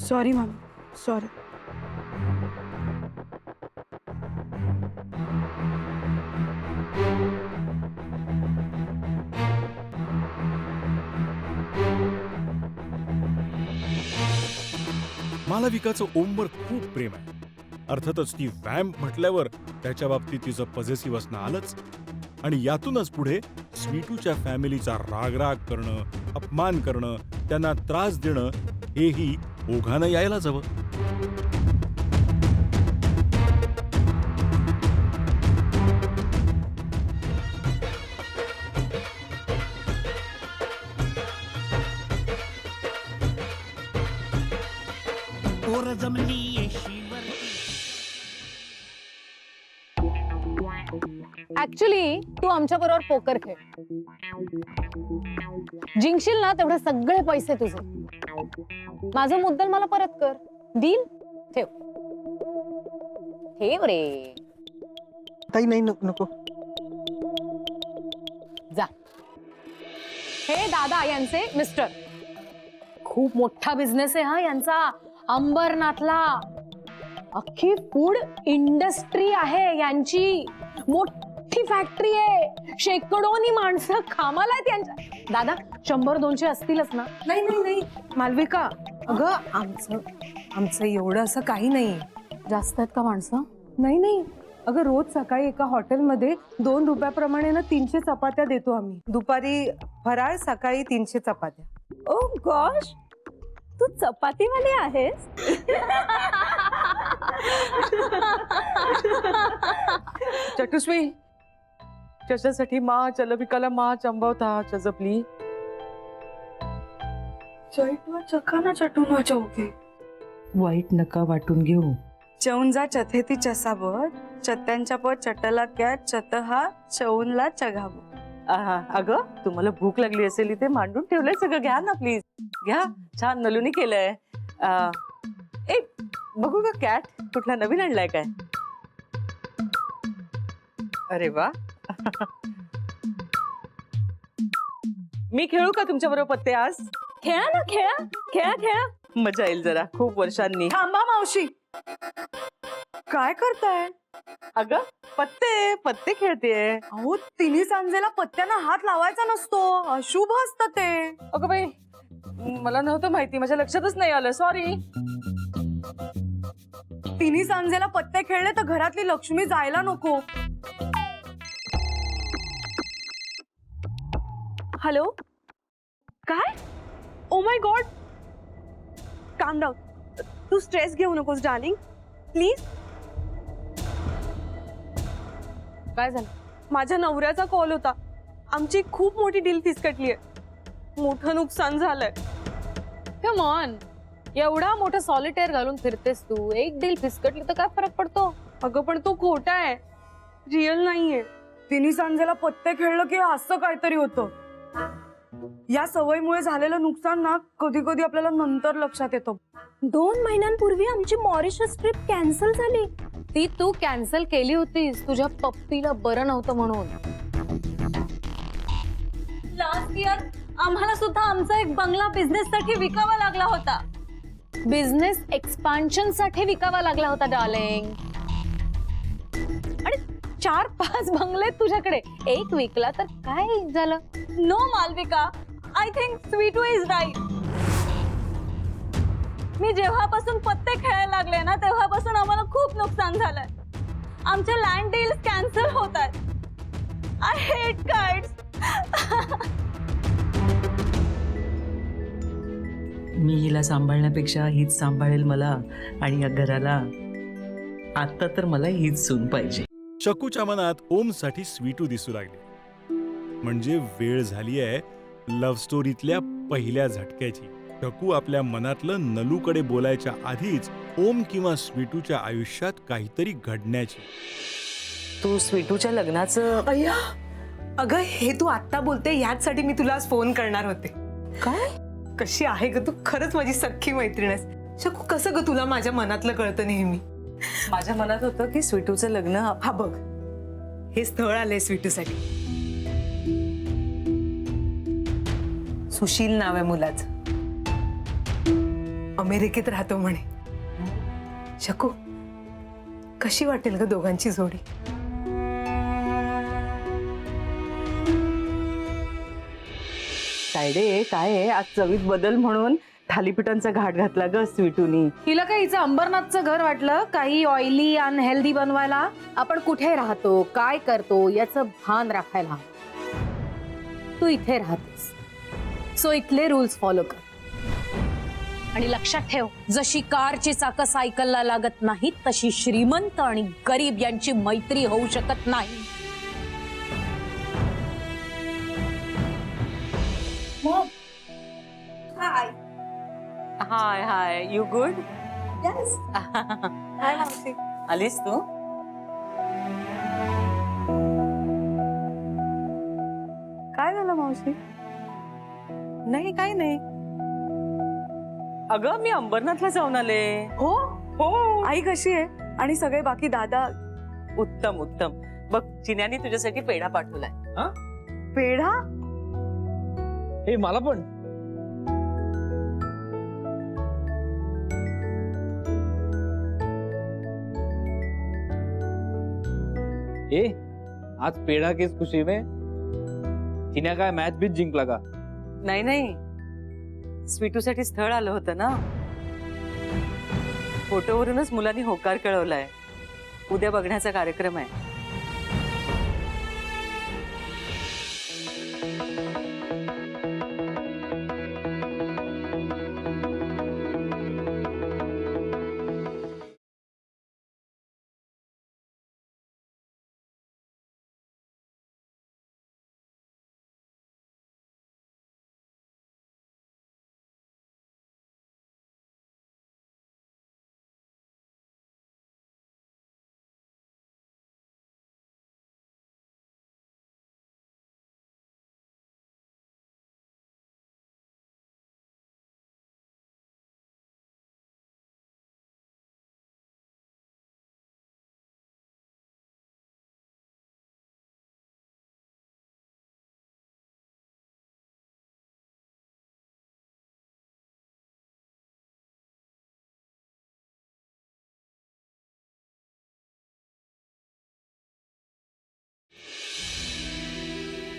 Sorry ma'am, sorry. मालविकाचं ओमवर खूप प्रेम आहे. अर्थातच ती वॅम्प म्हटल्यावर त्याच्या बाबतीत तिचं पॉझिटिव्ह असणं आलंच. आणि यातूनच पुढे स्वीटूच्या फॅमिलीचा रागराग करणं, अपमान करणं, त्यांना त्रास देणं हेही ओघानं यायलाच हवं. ऍक्च्युली तू आमच्या बरोबर पोकर खेळ. जिंकशील ना तेवढे सगळे पैसे तुझे. माझा मुद्दल मला परत कर. डील? ठेव ठेव रे. ताई नाही, नको. जा. हे दादा यांचे मिस्टर. खूप मोठा बिझनेस आहे हा यांचा अंबरनाथला. अख्खी फूड इंडस्ट्री आहे यांची. मोठी फॅक्टरी आहे. शेकडोनी माणसं कामाला आहेत यांच्या. दादा 100-200 असतीलच ना? नाही मालविका, अगं आमचं एवढं असं काही नाही. जास्त आहेत का माणसं? नाही अगं, रोज सकाळी एका हॉटेलमध्ये 2 रुपयाप्रमाणे ना 300 चपात्या देतो आम्ही. दुपारी फराळ, सकाळी 300 चपात्या. ओ गॉश, तू चपातीवाली आहेस? चटुस्वी, त्याच्यासाठी मा चलबिकाला मा चंबवता चजपली. चकाना चटून चौके. वाईट नका वाटून घेऊ. चौनजा चथेती चसाबर, चत्यांच्या पर चटला क्या चत हा चौनला चघाव. अगं तुम्हाला भूक लागली असेल इथे मांडून ठेवलंय सगळं, घ्या ना प्लीज घ्या. छान नलुनी केलंय. बघू का कॅट कुठला नवीन आणलाय काय? अरे वा. मी खेळू का तुमच्या बरोबर पत्ते आज? खेळा ना, खेळा खेळा खेळा. मजा येईल जरा, खूप वर्षांनी. थांबा मावशी, काय करताय? अगं पत्ते पत्ते खेळतेय. अहो, तिन्ही सांजेला पत्त्यांना हात लावायचा नसतो, अशुभ असतं ते. अगं बाई, मला नव्हतं माहिती, माझ्या लक्षातच नाही आलं, सॉरी. तिन्ही सांजेला पत्ते खेळले तर घरातली लक्ष्मी जायला नको. हॅलो, काय? ओ माय गॉड, काम डाऊन. तू स्ट्रेस घेऊ नकोस डार्लिंग, प्लीज. काय झालं? माझ्या नवऱ्याचा कॉल होता. आमची खूप मोठी डील फिसकटलीये. मोठं नुकसान झालंय. कम ऑन, एवढा मोठा सॉलिटेअर घालून फिरतेस तू, एक डील फिसकटली तर काय फरक पडतो? अगं पण तो खोटा आहे, रिअल नाहीये. तिन्ही सांजेला पत्ते खेळलं की असं काहीतरी होतं. या सवयीमुळे झालेलं नुकसान ना कधी कधी आपल्याला नंतर लक्षात येतं. 2 महिन्यांपूर्वी आमची मॉरिशस ट्रिप कॅन्सल झाली. ती तू कॅन्सल केली होतीस तुझ्या पप्पीला बरं नव्हतं म्हणून. लास्ट इयर आम्हाला सुद्धा आमचा एक बंगला बिझनेस साठी विकावा लागला होता. बिझनेस एक्सपान्शन साठी विकावा लागला होता डार्लिंग. आणि 4-5 बंगले तुझ्याकडे, एक विकला तर काय झालं? No Malvika, I think Sweetu is right. मी जेव्हापासून पत्ते खेळायला लागले ना तेव्हापासून आम्हाला खूप नुकसान झालंय. आमच्या लँड डील्स कॅन्सल होत आहेत. I hate cards. मी हिला सांभाळण्यापेक्षा हीच सांभाळेल मला आणि या घराला. आता तर मला हीच सून पाहिजे. शकूच्या मनात ओमसाठी स्वीटू दिसू लागली. म्हणजे वेळ झाली आहे लव्ह स्टोरीतल्या पहिल्या झटक्याची. शकू आपल्या मनातलं नलूकडे बोलायच्या आधीच ओम किंवा स्वीटूच्या आयुष्यात काहीतरी घडण्याची. तू स्वीटूच्या लग्नाचं. अय्या, अगं हे तू आत्ता बोलते याचसाठी मी तुला आज फोन करणार होते. काय? कशी आहे ग तू? खरंच माझी सख्खी मैत्रीण आहेस. शकू, कसं ग तुला माझ्या मनातलं कळतं नेहमी? माझ्या मनात होतं की स्वीटूचं लग्न. हा बघ, हे स्थळ आलंय स्वीटूसाठी. सुशील नाव आहे मुलाचं. अमेरिकेत राहतो म्हणे. शकू, कशी वाटेल ग दोघांची जोडी? तायडे, काय आहे आज चवीत बदल म्हणून थालीपीठांचा घाट घातला ग स्वीटूनी. हिला काय हिचं अंबरनाथचं घर वाटलं? काही ऑइली अनहेल्दी बनवायला? आपण कुठे राहतो, काय करतो याचं भान राखायला. तू इथे राहतेस, सो इथले रूल्स फॉलो कर. आणि लक्षात ठेव, जशी कारची चाकं सायकलला लागत नाहीत तशी श्रीमंत आणि गरीब यांची मैत्री होऊ शकत नाही. हाय हाय, यू गुड? आलीस तू? काय झालं मावशी? नाही, काय नाही. अगं मी अंबरनाथला जाऊन आले. हो हो, आई कशी आहे? आणि सगळे बाकी दादा? उत्तम उत्तम. बघ, चिन्याने तुझ्यासाठी पेढा पाठवलाय. पेढा? हे मला पण. ए, आज पेढा किस खुशी में? चिन्या काय मॅच बीच जिंकला का? नाही नाही, स्वीटूसाठी स्थळ आलं होतं ना. फोटोवरूनच मुलांनी होकार कळवलाय. उद्या बघण्याचा कार्यक्रम आहे.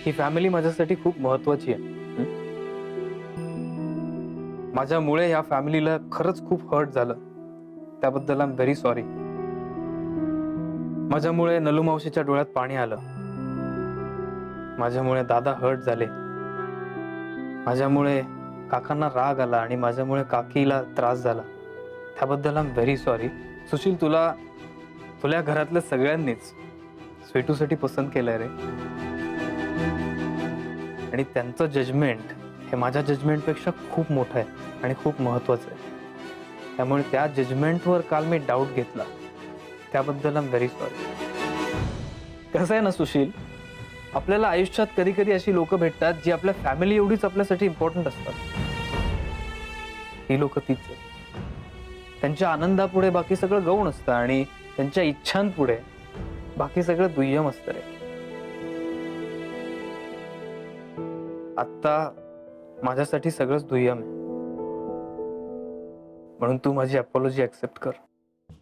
ही फॅमिली माझ्यासाठी खूप महत्वाची आहे. माझ्यामुळे या फॅमिलीला खरंच खूप हर्ट झालं. त्याबद्दल आय एम व्हेरी सॉरी. माझ्यामुळे नलू मावशीच्या डोळ्यात पाणी आलं. माझ्यामुळे दादा हर्ट झाले. माझ्यामुळे काकांना राग आला आणि माझ्यामुळे काकीला त्रास झाला. त्याबद्दल I am very sorry. Sushil, तुला घरातल्या सगळ्यांनीच स्वीटूसाठी पसंत केलंय रे. आणि त्यांचं जजमेंट हे माझ्या जजमेंटपेक्षा खूप मोठं आहे आणि खूप महत्वाचं आहे. त्यामुळे त्या जजमेंटवर काल मी डाऊट घेतला. त्याबद्दल आय एम व्हेरी सॉरी. कसं आहे ना सुशील, आपल्याला आयुष्यात कधी कधी अशी लोक भेटतात जी आपल्या फॅमिली एवढीच आपल्यासाठी इम्पॉर्टंट असतात. ही लोक तीच आहेत. त्यांच्या आनंदापुढे बाकी सगळं गौण असतं आणि त्यांच्या इच्छांपुढे बाकी सगळं दुय्यम असतं रे. आत्ता माझ्यासाठी सगळंच दुय्यम आहे. म्हणून तू माझी अपॉलॉजी ऍक्सेप्ट कर.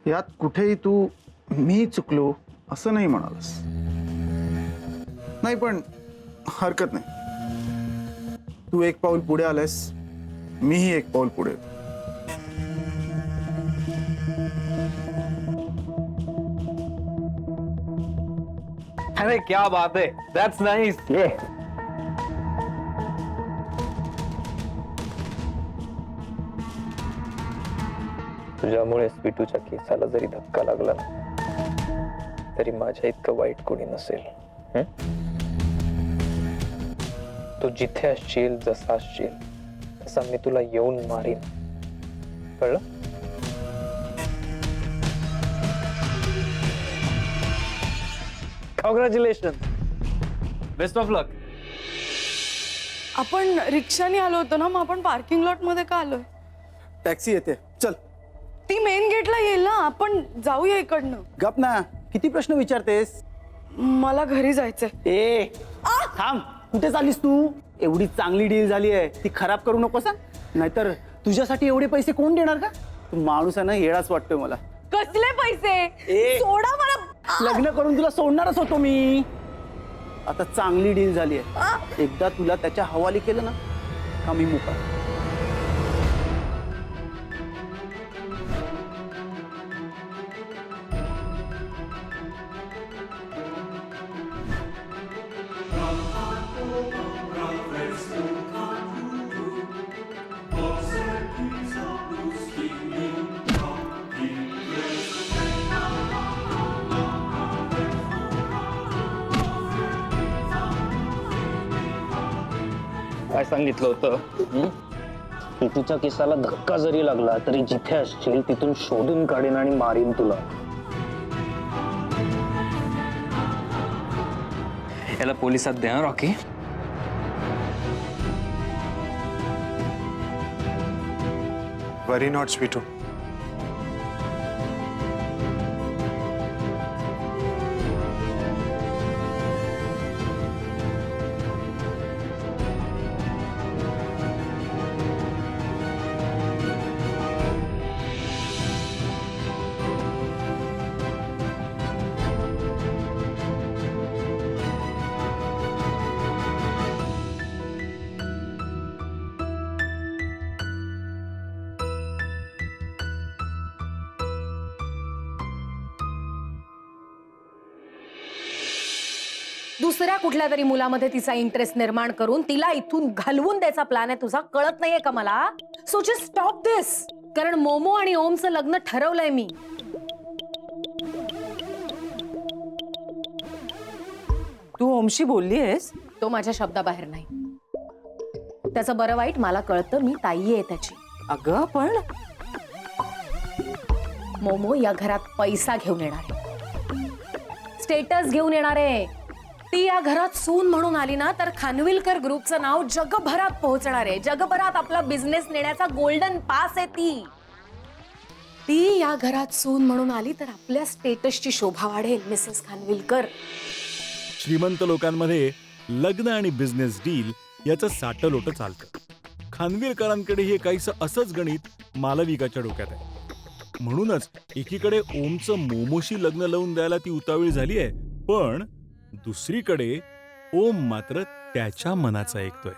यात कुठेही तू मी चुकलो असं नाही म्हणालस. नाही, पण हरकत नाही. तू एक पाऊल पुढे आलास, मीही एक पाऊल पुढे. अरे क्या बात है, दॅट्स नाईस. तुझ्यामुळे स्वीटूच्या केसाला जरी धक्का लागला ना, तरी माझ्या इतकं वाईट कोणी नसेल. हं? तू जिथे असशील, जसा असशील तसा मी तुला येऊन मारीन, कळलं? कॉंग्रॅच्युलेशन, बेस्ट ऑफ लक. आपण रिक्षाने आलो होतो ना, मग आपण पार्किंग लॉट मध्ये का आलोय? टॅक्सी येते, चल. ती मेन गेटला येईल ना, आपण जाऊया इकडनं. गप ना, किती प्रश्न विचारतेस? मला घरी जायचंय. ए थांब, कुठे चाललीस तू? एवढी चांगली डील झाली आहे, ती खराब करू नकोस हं? नाहीतर तुझ्यासाठी एवढे पैसे कोण देणार का? तू माणूस आहे ना, येडाच वाटतोय मला. कसले पैसे? ए. सोडा मला. लग्न करून तुला सोडणारच होतो मी. आता चांगली डील झाली आहे, एकदा तुला त्याच्या हवाली केलं ना का मी मोकळा. काय सांगितलं होतं? पिटूच्या केसाला धक्का जरी लागला तरी जिथे असशील तिथून शोधून काढीन आणि मारीन तुला. याला पोलिसात द्या रॉकी. Very not Sweetu. दुसऱ्या कुठल्या तरी मुलामध्ये तिचा इंटरेस्ट निर्माण करून तिला इथून घालवून द्यायचा प्लॅन आहे तुझा, कळत नाहीये का मला? सो जस्ट स्टॉप दिस. कारण मोमो आणि ओमचं लग्न ठरवलंय मी. तू ओमशी बोलली आहेस? तो माझ्या शब्दाबाहेर नाही. त्याचं बरं वाईट मला कळतं, मी ताई आहे त्याची. अगं पण मोमो या घरात पैसा घेऊन येणार आहे, स्टेटस घेऊन येणार आहे. ती या घरात सून म्हणून आली ना तर खानविलकर ग्रुपचं नाव जगभरात पोहोचणार आहे. जगभरात आपला बिझनेस नेण्याचा गोल्डन पास आहे ती. ती या घरात सून म्हणून आली तर आपल्या स्टेटसची शोभा वाढेल. मिसेस खानविलकर. श्रीमंत लोकांमध्ये लग्न आणि बिझनेस डील याचं साटलोट चालतं. खानविलकरांकडे हे काहीसं असंच गणित मालविकाच्या डोक्यात आहे. म्हणूनच एकीकडे ओमचं मोमोशी लग्न लावून द्यायला ती उतावळी झाली आहे, पण दुसरीकडे ओम मात्र त्याच्या मनाचं ऐकतोय.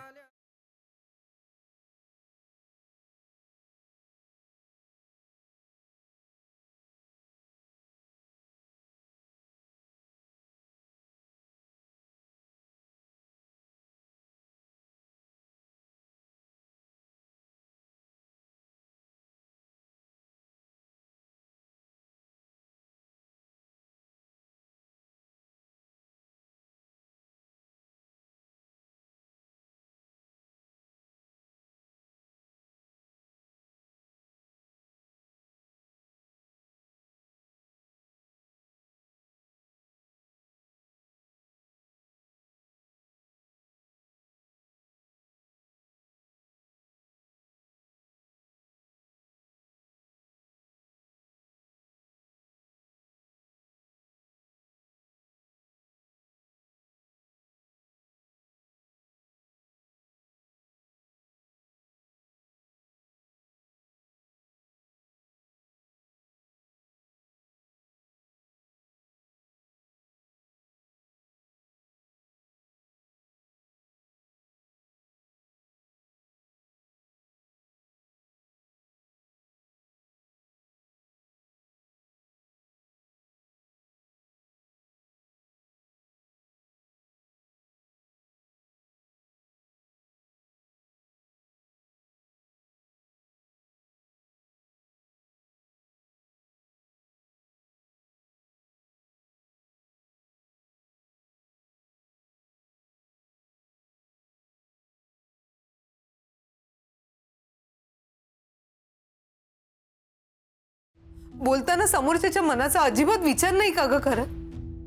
बोलताना समोरच्याच्या मनाचा अजिबात विचार नाही का ग खरं?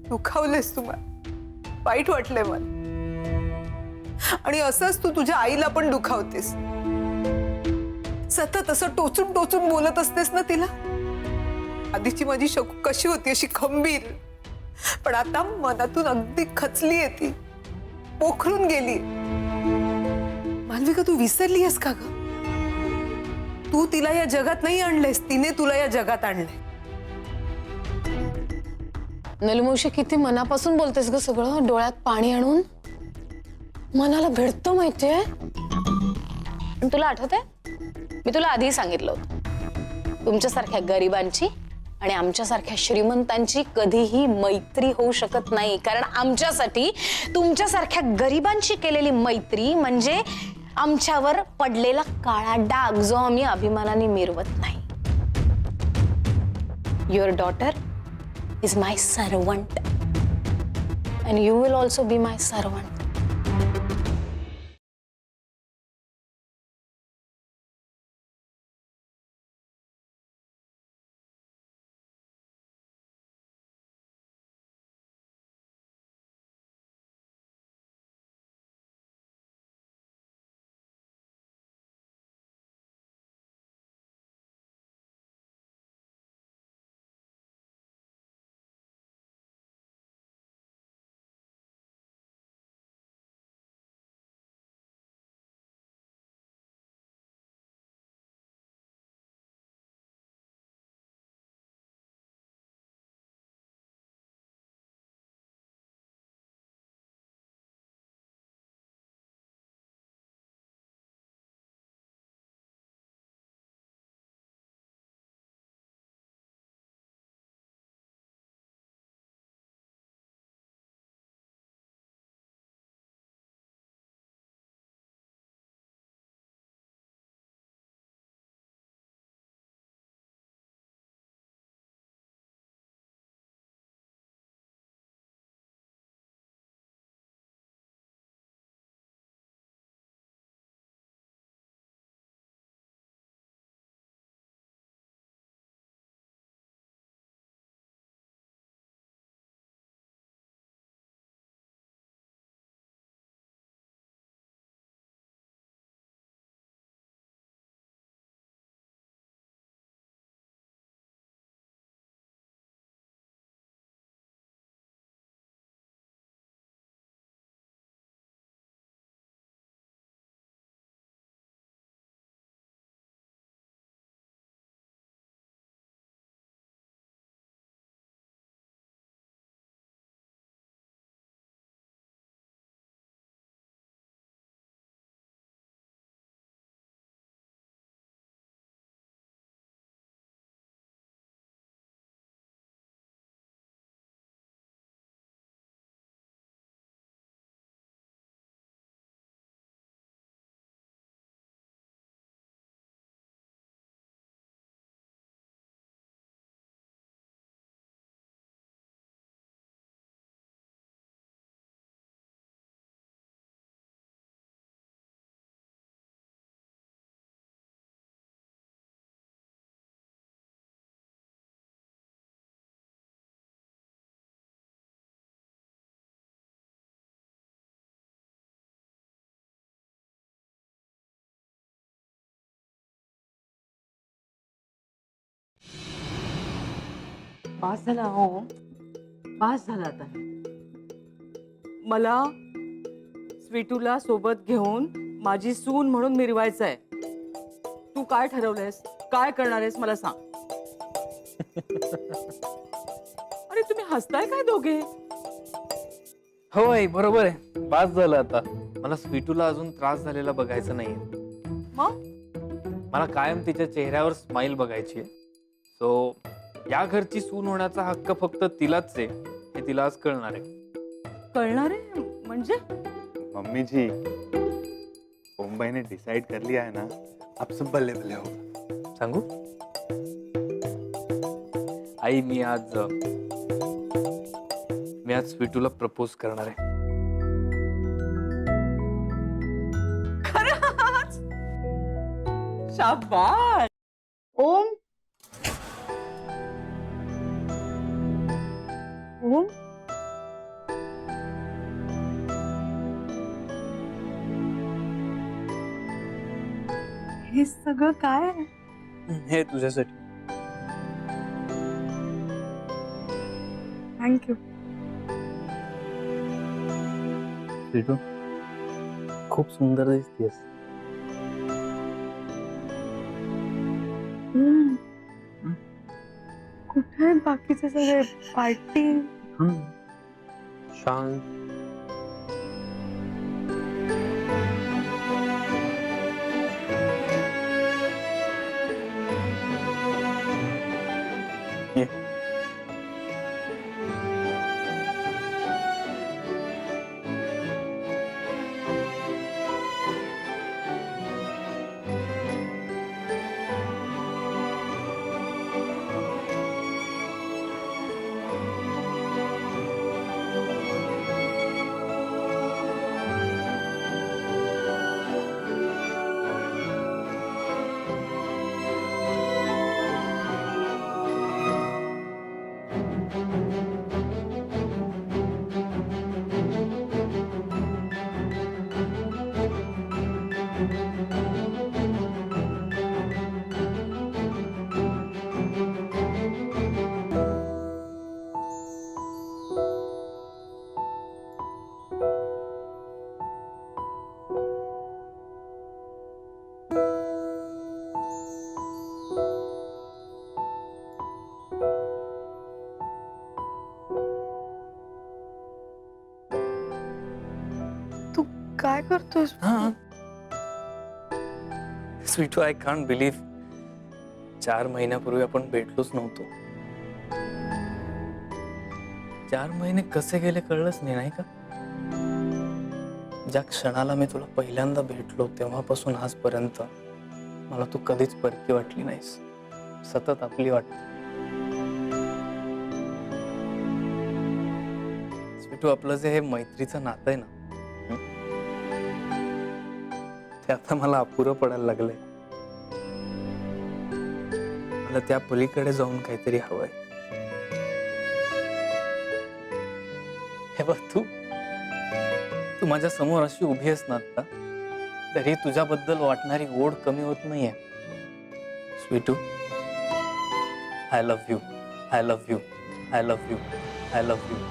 दुखावलेस तू मला, वाईट वाटलंय मला. आणि असंच तू तुझ्या आईला पण दुखावतेस. सतत असं टोचून टोचून बोलत असतेस ना तिला. आधीची माझी शकू कशी होती, अशी खंबीर, पण आता मनातून अगदी खचली आहे ती, पोखरून गेली. मालविका, तू विसरली आहेस का ग? तू तिला या जगात नाही आणलेस, तिने तुला या जगात आणलंय. नलुमावशी, किती मनापासून बोलतेस ग सगळं, डोळ्यात पाणी आणून. मनाला भेटतं माहितीये. पण तुला आठवतंय, मी तुला आधी सांगितलं होतं, तुमच्यासारख्या गरिबांची आणि आमच्यासारख्या श्रीमंतांची कधीही मैत्री होऊ शकत नाही. कारण आमच्यासाठी तुमच्यासारख्या गरिबांची केलेली मैत्री म्हणजे आमच्यावर पडलेला काळा डाग, जो आम्ही अभिमानाने मिरवत नाही. Your daughter is my servant and you will also be my servant. Pass झाला हो, पास झाला. आता मला स्वीटूला सोबत घेऊन माझी सून म्हणून मिरवायचंय. तू काय ठरवलंयस, काय करणार आहेस मला सांग. अरे तुम्ही हसताय काय दोघे? होय, बरोबर आहे. पास झालं. आता मला स्वीटूला अजून त्रास झालेला बघायचा नाही. मग मला कायम तिच्या चेहऱ्यावर स्माइल बघायची आहे. सो या घरची सून होण्याचा हक्क फक्त तिलाच आहे, हे तिला आज कळणार आहे. कळणार आहे म्हणजे? मम्मी जी, ओमबाई ने डिसाइड कर लिया है ना, अब सब बल्ले बल्ले होगा. सांगू आई, मी आज स्वीटूला प्रपोज करणार आहे. शाबास. ओम, ओम हे सगळं काय आहे? हे तुझ्यासाठी. थँक्यू. स्वीटू, खूप सुंदर दिसतेस. कुठे आहेत बाकीचे सगळे? पार्टी? शांत. काय करतोस? स्वीटू, आय कांट बिलीव्ह 4 महिन्यापूर्वी आपण भेटलोच नव्हतो. 4 महिने कसे गेले कळलंच नाही का? ज्या क्षणाला मी तुला पहिल्यांदा भेटलो तेव्हापासून आजपर्यंत मला तू कधीच परकी वाटली नाहीस. सतत आपली वाटते. स्वीटू, आपलं जे हे मैत्रीचं नातं आहे ना, ते आता मला अपुरं पडायला लागलंय. मला त्या पलीकडे जाऊन काहीतरी हवंय. हे बघ, तू माझ्या समोर अशी उभी असणार का तरी तुझ्याबद्दल वाटणारी ओढ कमी होत नाहीये. Sweetu, I love you, I love you, I love you, I love you.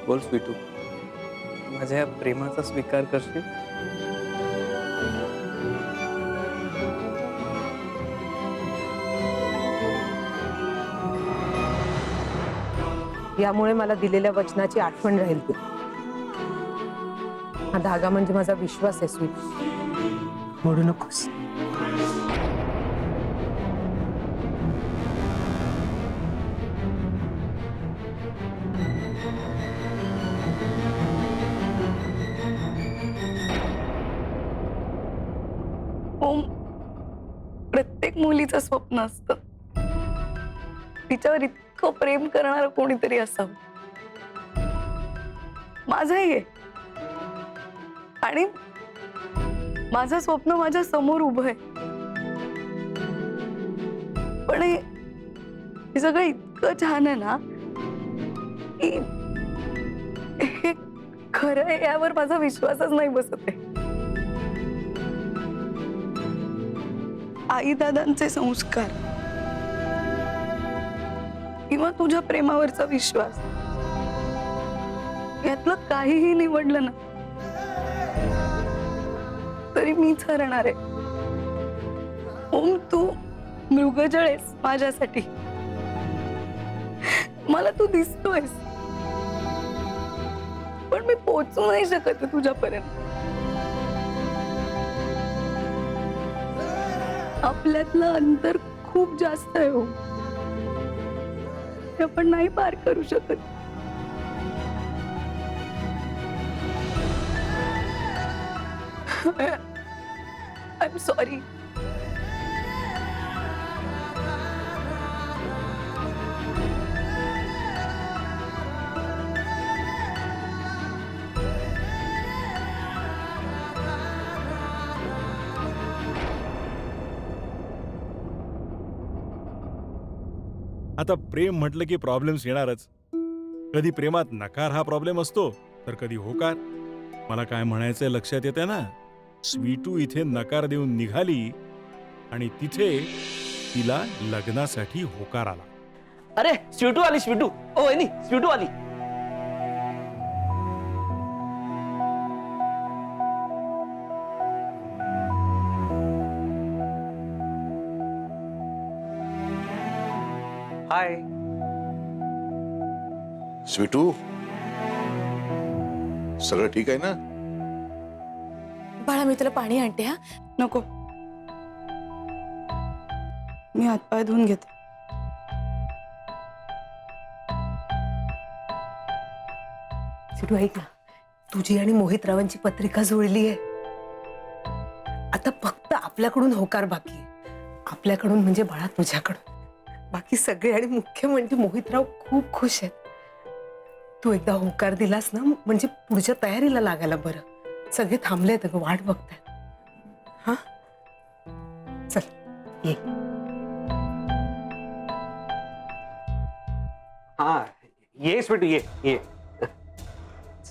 बोल स्वीटू, माझ्या या प्रेमाचा स्वीकार करशील? यामुळे मला दिलेल्या वचनाची आठवण राहील ती. हा धागा म्हणजे माझा विश्वास आहे स्वीट, मोडू नकोस. ओम, प्रत्येक मुलीचं स्वप्न असतं तिच्यावर इतकं प्रेम करणारं कोणीतरी असावं. माझंही आहे आणि माझं स्वप्न माझ्या समोर उभं आहे. पण हे सगळं इतकं छान आहे ना की हे खरं आहे यावर माझा विश्वासच नाही बसत आहे. आई दादांचे संस्कार किंवा तुझ्या प्रेमावरचा विश्वास यातलं काहीही निवडलं ना तरी मीच हरणार आहे. ओम, तू मृगजळ आहेस माझ्यासाठी. मला तू दिसतोयस पण मी पोहोचू नाही शकत तुझ्यापर्यंत. आपल्यातलं अंतर खूप जास्त आहे हो, हे आपण नाही पार करू शकत. I am sorry. आता प्रेम म्हटलं की प्रॉब्लेम्स येणारच. कधी प्रेमात नकार हा प्रॉब्लेम असतो तर कधी होकार. मला काय म्हणायचंय लक्षात येते ना. स्वीटू इथे नकार देऊन निघाली आणि तिथे तिला लग्नासाठी होकार आला. अरे स्वीटू आली, स्वीटू. ओ वहिनी, स्वीटू आली. हाय. स्वीटू, सगळं ठीक आहे ना? बाळा मी तुला पाणी आणते. हा नको, मी हातपाय धुवून घेते. सिटू ऐक ना, तुझी आणि मोहित रावांची पत्रिका जुळली आहे. आता फक्त आपल्याकडून होकार बाकी आहे. आपल्याकडून म्हणजे बाळा तुझ्याकडून. बाकी सगळे आणि मुख्य म्हणजे मोहितराव खूप खुश आहेत. तू एकदा होकार दिलास ना म्हणजे पुढच्या तयारीला लागायला बरं. सगळे थांबलेत अगं, वाट बघतायत. हा चल ये. हा ये स्वीटू, ये ये.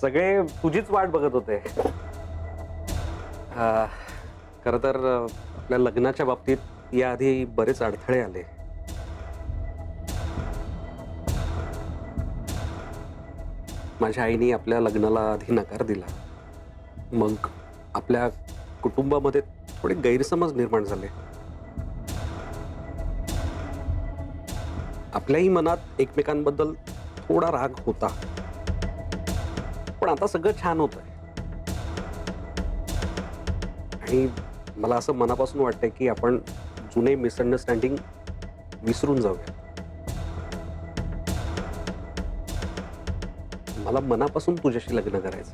सगळे तुझीच वाट बघत होते. खरं तर आपल्या लग्नाच्या बाबतीत याआधी बरेच अडथळे आले. माझ्या आईने आपल्या लग्नाला आधी नकार दिला. मग आपल्या कुटुंबामध्ये थोडे गैरसमज निर्माण झाले. आपल्याही मनात एकमेकांबद्दल थोडा राग होता. पण आता सगळं छान होत आहे आणि मला असं मनापासून वाटतंय की आपण जुने मिसअंडरस्टँडिंग विसरून जाऊया. मला मनापासून तुझ्याशी लग्न करायचं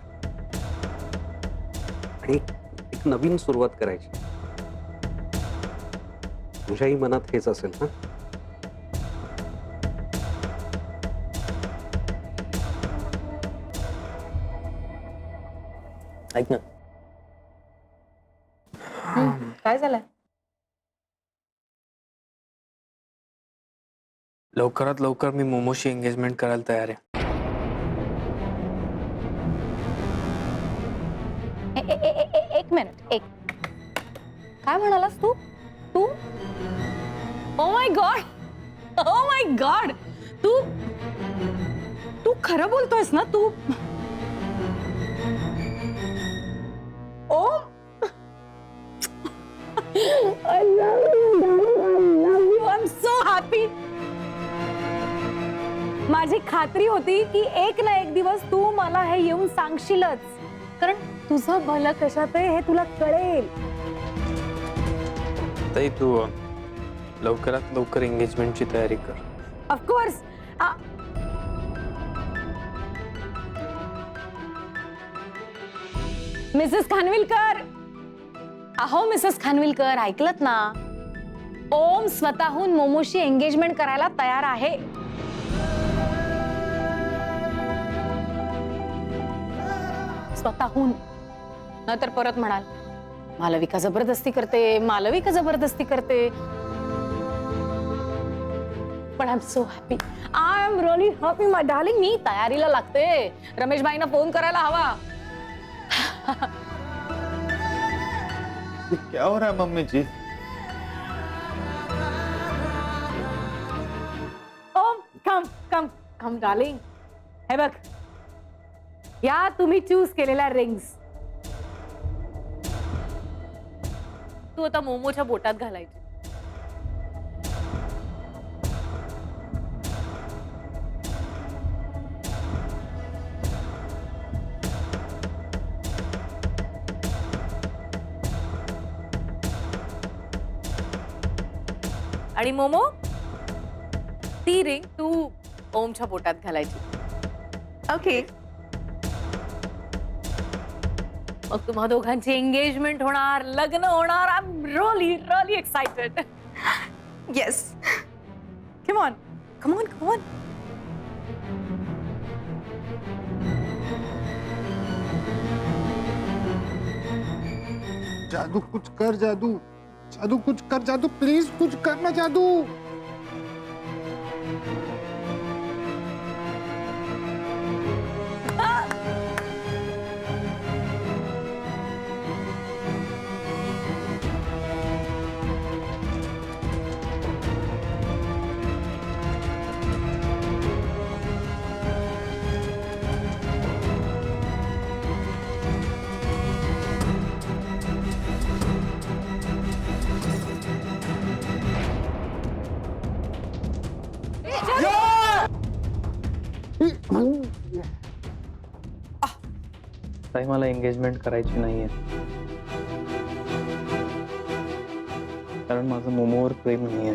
आणि एक नवीन सुरुवात करायची. तुझ्याही मनात हेच असेल ना? ऐक ना, काय झालंय? लवकरात लवकर मी मोमोशी एंगेजमेंट करायला तयार आहे. एक मिनिट, एक काय म्हणालास तू? तू oh my God, oh my God, तू खरं बोलतोयस ना? तू ओ I love you. I'm so happy. माझी खात्री होती की एक ना एक दिवस तू मला हे येऊन सांगशीलच, कारण तुझं भलं कशात आहे हे तुला कळेल. ताई तू लवकरात लवकर एंगेजमेंटची तयारी कर. ऑफकोर्स. मिसेस खानविलकर, अहो मिसेस खानविलकर, ऐकलत ना? ओम स्वतःहून मोमोशी एंगेजमेंट करायला तयार आहे. स्वतःहून. नाहीतर परत म्हणाल मालविका जबरदस्ती करते, मालविका जबरदस्ती करते. पण I am so happy, I am really happy my darling. मी तयारीला लागते. रमेश भाईंना फोन करायला हवा. क्या हो रहा है मम्मी जी? ओम कम कम कम डार्लिंग. हे बघ, या तुम्ही चूज केलेल्या रिंग्स तू आता मोमोच्या बोटात घालायची. आणि मोमो, ती रिंग तू ओमच्या बोटात घालायची. ओके. मग तुम्हा दोघांची एंगेजमेंट होणार, लग्न होणार. I am really really excited. Yes. Come on, come on, come on. जादू कुछ कर, जादू जादू कुछ कर, जादू प्लीज कुछ करना जादू. ताई मला एंगेजमेंट करायची नाहीये, कारण माझं मोमोवर प्रेम नाहीये.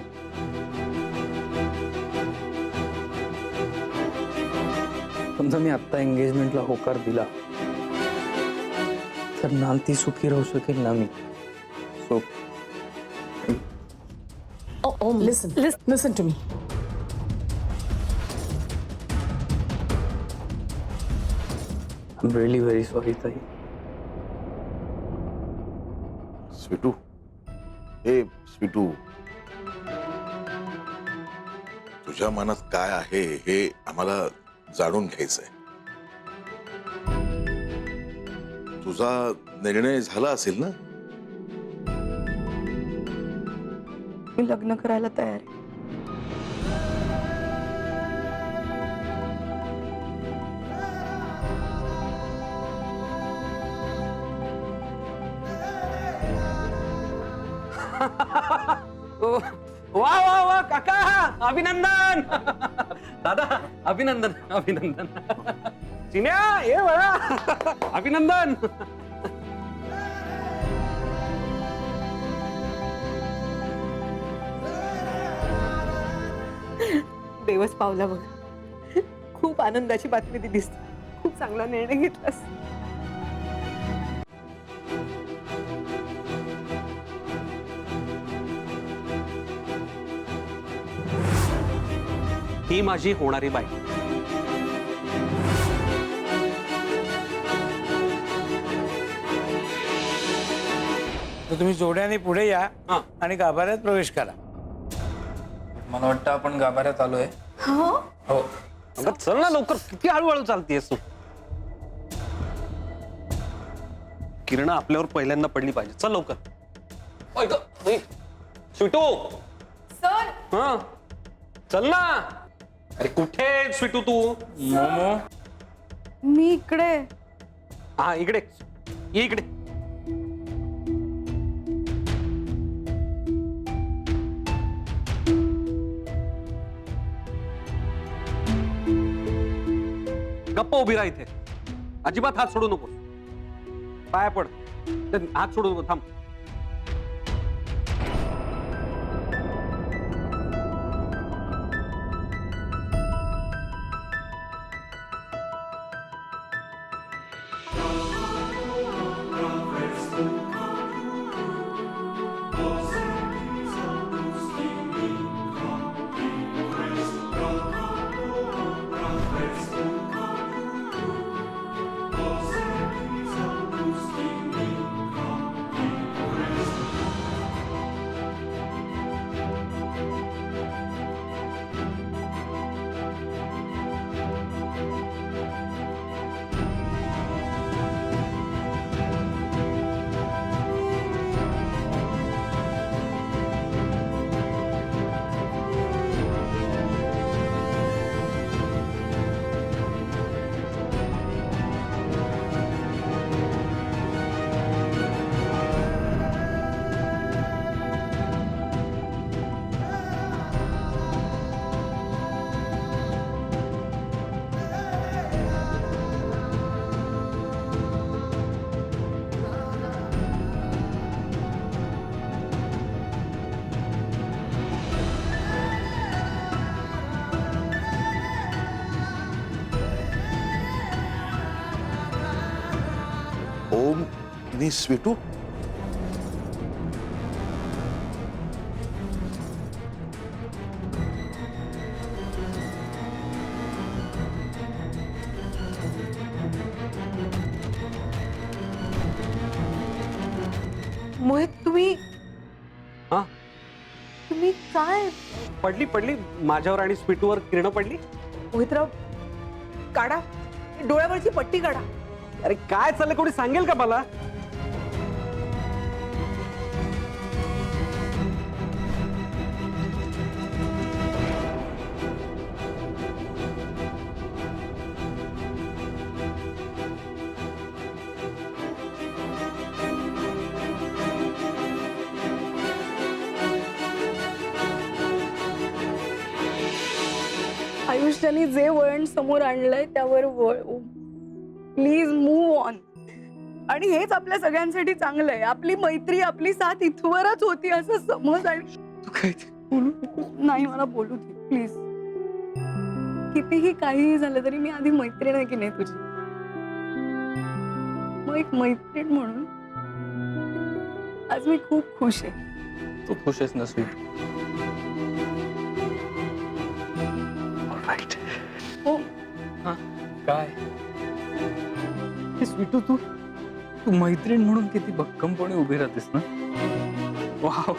समजा मी आत्ता एंगेजमेंटला होकार दिला तर नाती सुखी राहू शकेल ना मी. So listen to me. I am really very sorry ताई. स्वीटू, ए स्वीटू, तुझ्या मनात काय आहे हे आम्हाला जाणून घ्यायचंय. तुझा निर्णय झाला असेल ना? मी लग्न करायला तयार आहे. वा वा वा काका, अभिनंदन. दादा अभिनंदन अभिनंदन. चिन्या ये बळा, अभिनंदन. देवच पावला बघ. खूप आनंदाची बातमी दिलीस. खूप चांगला निर्णय घेतलास. ही माझी होणारी बाई. तर तुम्ही जोड्याने पुढे या आणि गाभाऱ्यात प्रवेश करा. मला वाटतं आपण गाभाऱ्यात आलोय. हो अगं चल ना लवकर, किती हळूहळू चालतेस तू. किरण आपल्यावर पहिल्यांदा पडली पाहिजे. चल लवकर. स्वीटू सर हा चल ना. अरे कुठे स्वीटू तू? मोमो मी इकडे. हा इकडे ये, इकडे. गप्प उभी राहा इथे. अजिबात हात सोडू नको. पाया पड. हात सोडू नको. थांब. ओम आणि स्वीटू, मोहित तुम्ही हा तुम्ही काय? पडली पडली माझ्यावर आणि स्वीटूवर किरण पडली. मोहितराव काढा डोळ्यावरची पट्टी काढा. अरे काय चाललंय, कोणी सांगेल का मला? आयुष्याने जे वळण समोर आणलंय त्यावर वळ. Please move on. आणि हेच आपल्या सगळ्यांसाठी चांगलं आहे. आपली मैत्री, आपली साथ इथवरच होती असं समज. आणि तू काय बोलू नकोस. नाही, मला बोलू दे प्लीज. कितीही काहीही झालं तरी मी आधी मैत्रीण आहे की नाही तुझी. मग एक मैत्रीण म्हणून आज मी खूप खुश आहे. तू खुश आहेस ना स्वीट? हो. काय स्वीटू, तू तू मैत्रीण म्हणून किती भक्कमपणे उभी राहतेस ना. Wow,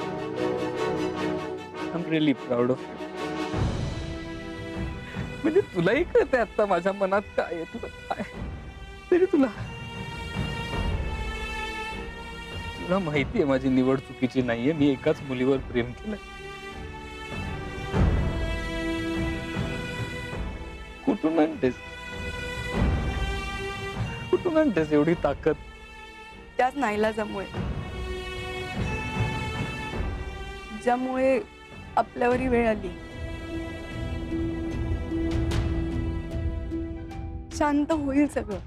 I am really proud of you. म्हणजे तुलाही कळते आता माझ्या मनात काय आहे, तुला काय तरी तुला माहिती आहे माझी निवड चुकीची नाहीये. मी एकाच मुलीवर प्रेम केलंय. कुठून आणतेस एवढी ताकद? त्याच नाईलाजामुळे, ज्यामुळे आपल्यावरही वेळ आली. शांत होईल सगळं.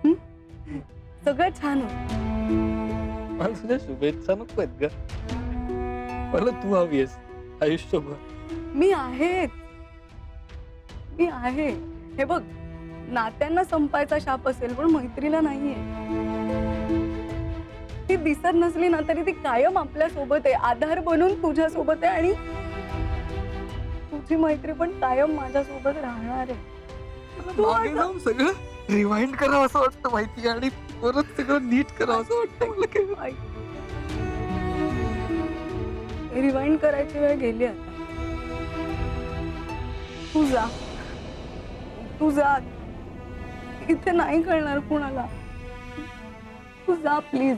हं? सगळं छान होईल. मला तुझ्या शुभेच्छा नको आहेत ग. मला तू हवी आहेस आयुष्यभर. मी आहे. हे बघ, नात्यांना संपायचा शाप असेल पण मैत्रीला नाहीये. ती दिसत नसली ना तरी ती कायम आपल्या सोबत आहे, आधार बनून तुझ्या सोबत आहे. आणि तुझी मैत्री पण कायम माझ्या सोबत राहणार आहे. मागे जाऊन सगळं रिवाइंड करावं असं वाटतं माहिती, आणि परत सगळं नीट करावं असं वाटतं मला. रिवाइंड करायची वेळ गेली आता. तू जा. इथे नाही कळणार कुणाला. तू जा प्लीज.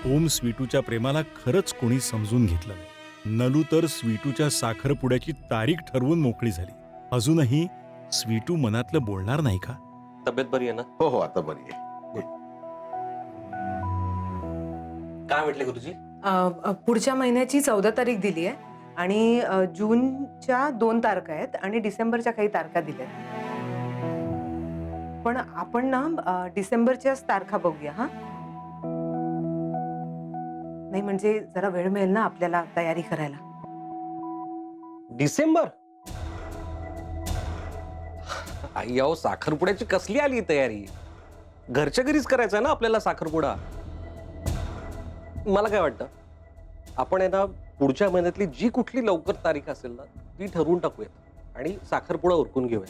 ओम स्वीटूच्या प्रेमाला खरंच कोणी समजून घेतलं नाही. नलू तर स्वीटूच्या साखरपुड्याची तारीख ठरवून मोकळी झाली. अजूनही स्वीटू मनातलं बोलणार नाही का? तब्येत बरी आहे ना? हो हो, आता बरी आहे. काय म्हटले गुरुजी? पुढच्या महिन्याची 14 तारीख दिली आहे आणि जूनच्या 2 तारखा आहेत आणि डिसेंबरच्या काही तारखा दिल्या. पण आपण ना डिसेंबरच्याच तारखा बघूया. हा, नाही म्हणजे जरा वेळ मिळेल ना आपल्याला तयारी करायला. डिसेंबर? आई अहो, साखरपुड्याची कसली आली तयारी? घरच्या घरीच करायचा ना आपल्याला साखरपुडा. मला काय वाटतं, आपण आहे ना पुढच्या महिन्यातली जी कुठली लवकर तारीख असेल ना ती ठरवून टाकूयात आणि साखरपुडा उरकून घेऊया.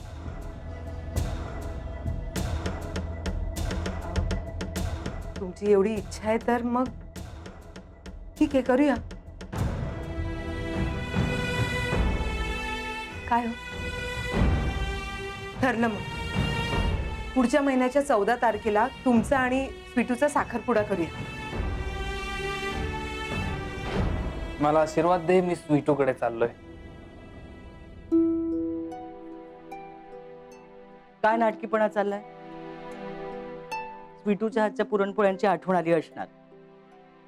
तुमची एवढी इच्छा आहे तर मग ठीक आहे, करूया. काय हो, ठरलं मग. पुढच्या महिन्याच्या 14 तारखेला तुमचा आणि स्वीटूचा साखरपुडा करूया. मला आशीर्वाद दे, मी स्वीटूकडे चाललोय. काय नाटकीपणा चाललाय? स्वीटूच्या हातच्या पुरणपोळ्यांची आठवण आली असणार.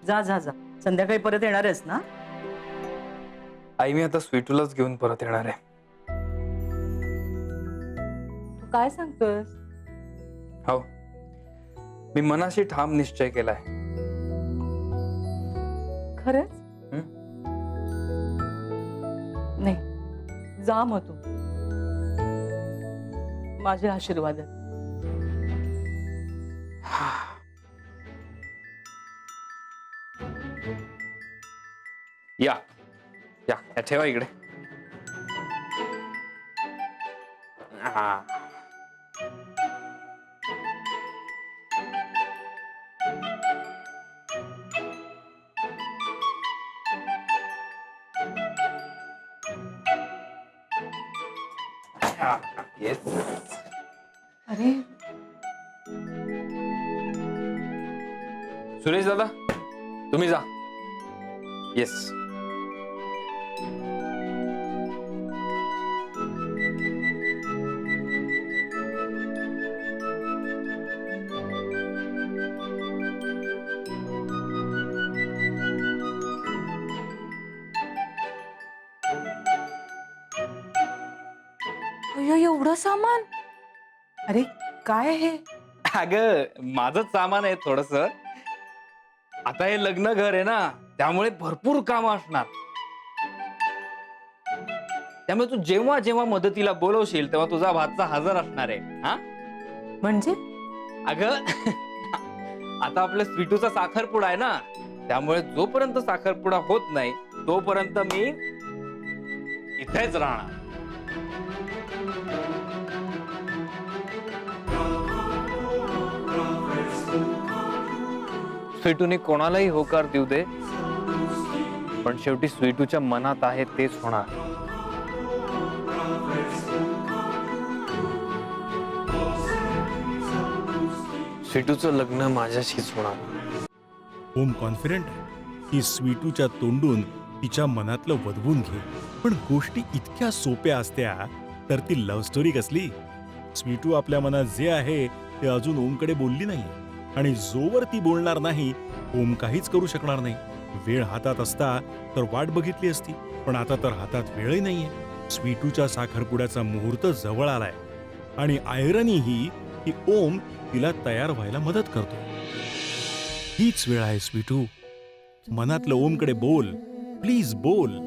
जा जा जा, संध्याकाळी परत येणारच ना? आई, मी आता स्वीटूलाच घेऊन परत येणार आहे. तू काय सांगतोयस? हो, मी मनाशी ठाम निश्चय केलाय. खरंच? नाही, जा मग तू. माझे आशीर्वाद आहेत. या या या, ठेवा इकडे. हा, येस. अरे सुरेश दादा, तुम्ही जा. येस. एवढं सामान? अरे काय हे? अगं माझंच सामान आहे थोडस. आता हे लग्न घर आहे ना, त्यामुळे भरपूर काम असणार. त्यामुळे तू जेव्हा जेव्हा मदतीला बोलवशील तेव्हा तुझा भातचा हजर असणार आहे. हा म्हणजे अगं आता आपल्या स्वीटूचा साखरपुडा आहे ना, त्यामुळे जोपर्यंत साखरपुडा होत नाही तोपर्यंत मी इथेच राहणार. स्वीटूने कोणालाही होकार देऊ दे, पण शेवटी स्वीटूच्या मनात आहे तेच होणार. स्वीटूचं लग्न माझ्याशीच होणार. ओम कॉन्फिडेंट आहे की स्वीटूच्या तोंडून तिच्या मनातलं वदवून घे. पण गोष्टी इतक्या सोप्या असत्या तर ती लव्ह स्टोरी कसली? स्वीटू आपल्या मनात जे आहे ते अजून ओमकडे बोलली नाही, आणि जोवर ती बोलणार नाही ओम काहीच करू शकणार नाही. वेळ हातात असता तर वाट बघितली असती, पण आता तर हातात वेळही नाहीये. स्वीटूच्या साखरपुड्याचा मुहूर्त जवळ आलाय, आणि आयरनी ही की ओम तिला तयार व्हायला मदत करतो. हीच वेळ आहे स्वीटू. मनातलं ओमकडे बोल, प्लीज बोल.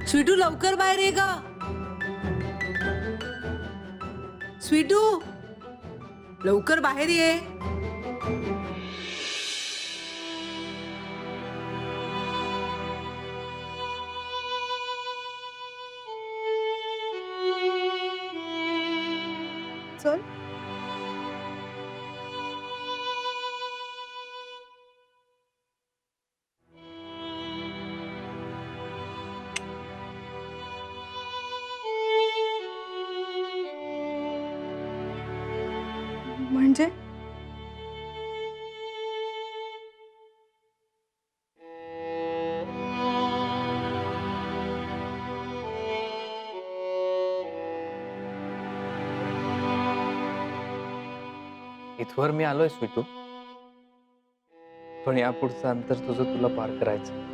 स्वीटू लवकर बाहेर ये गा. स्वीटू लवकर बाहेर ये. चल. म्हणजे इथवर मी आलोय स्वीटू, पण यापुढचं अंतर तुझं तुला पार करायचं.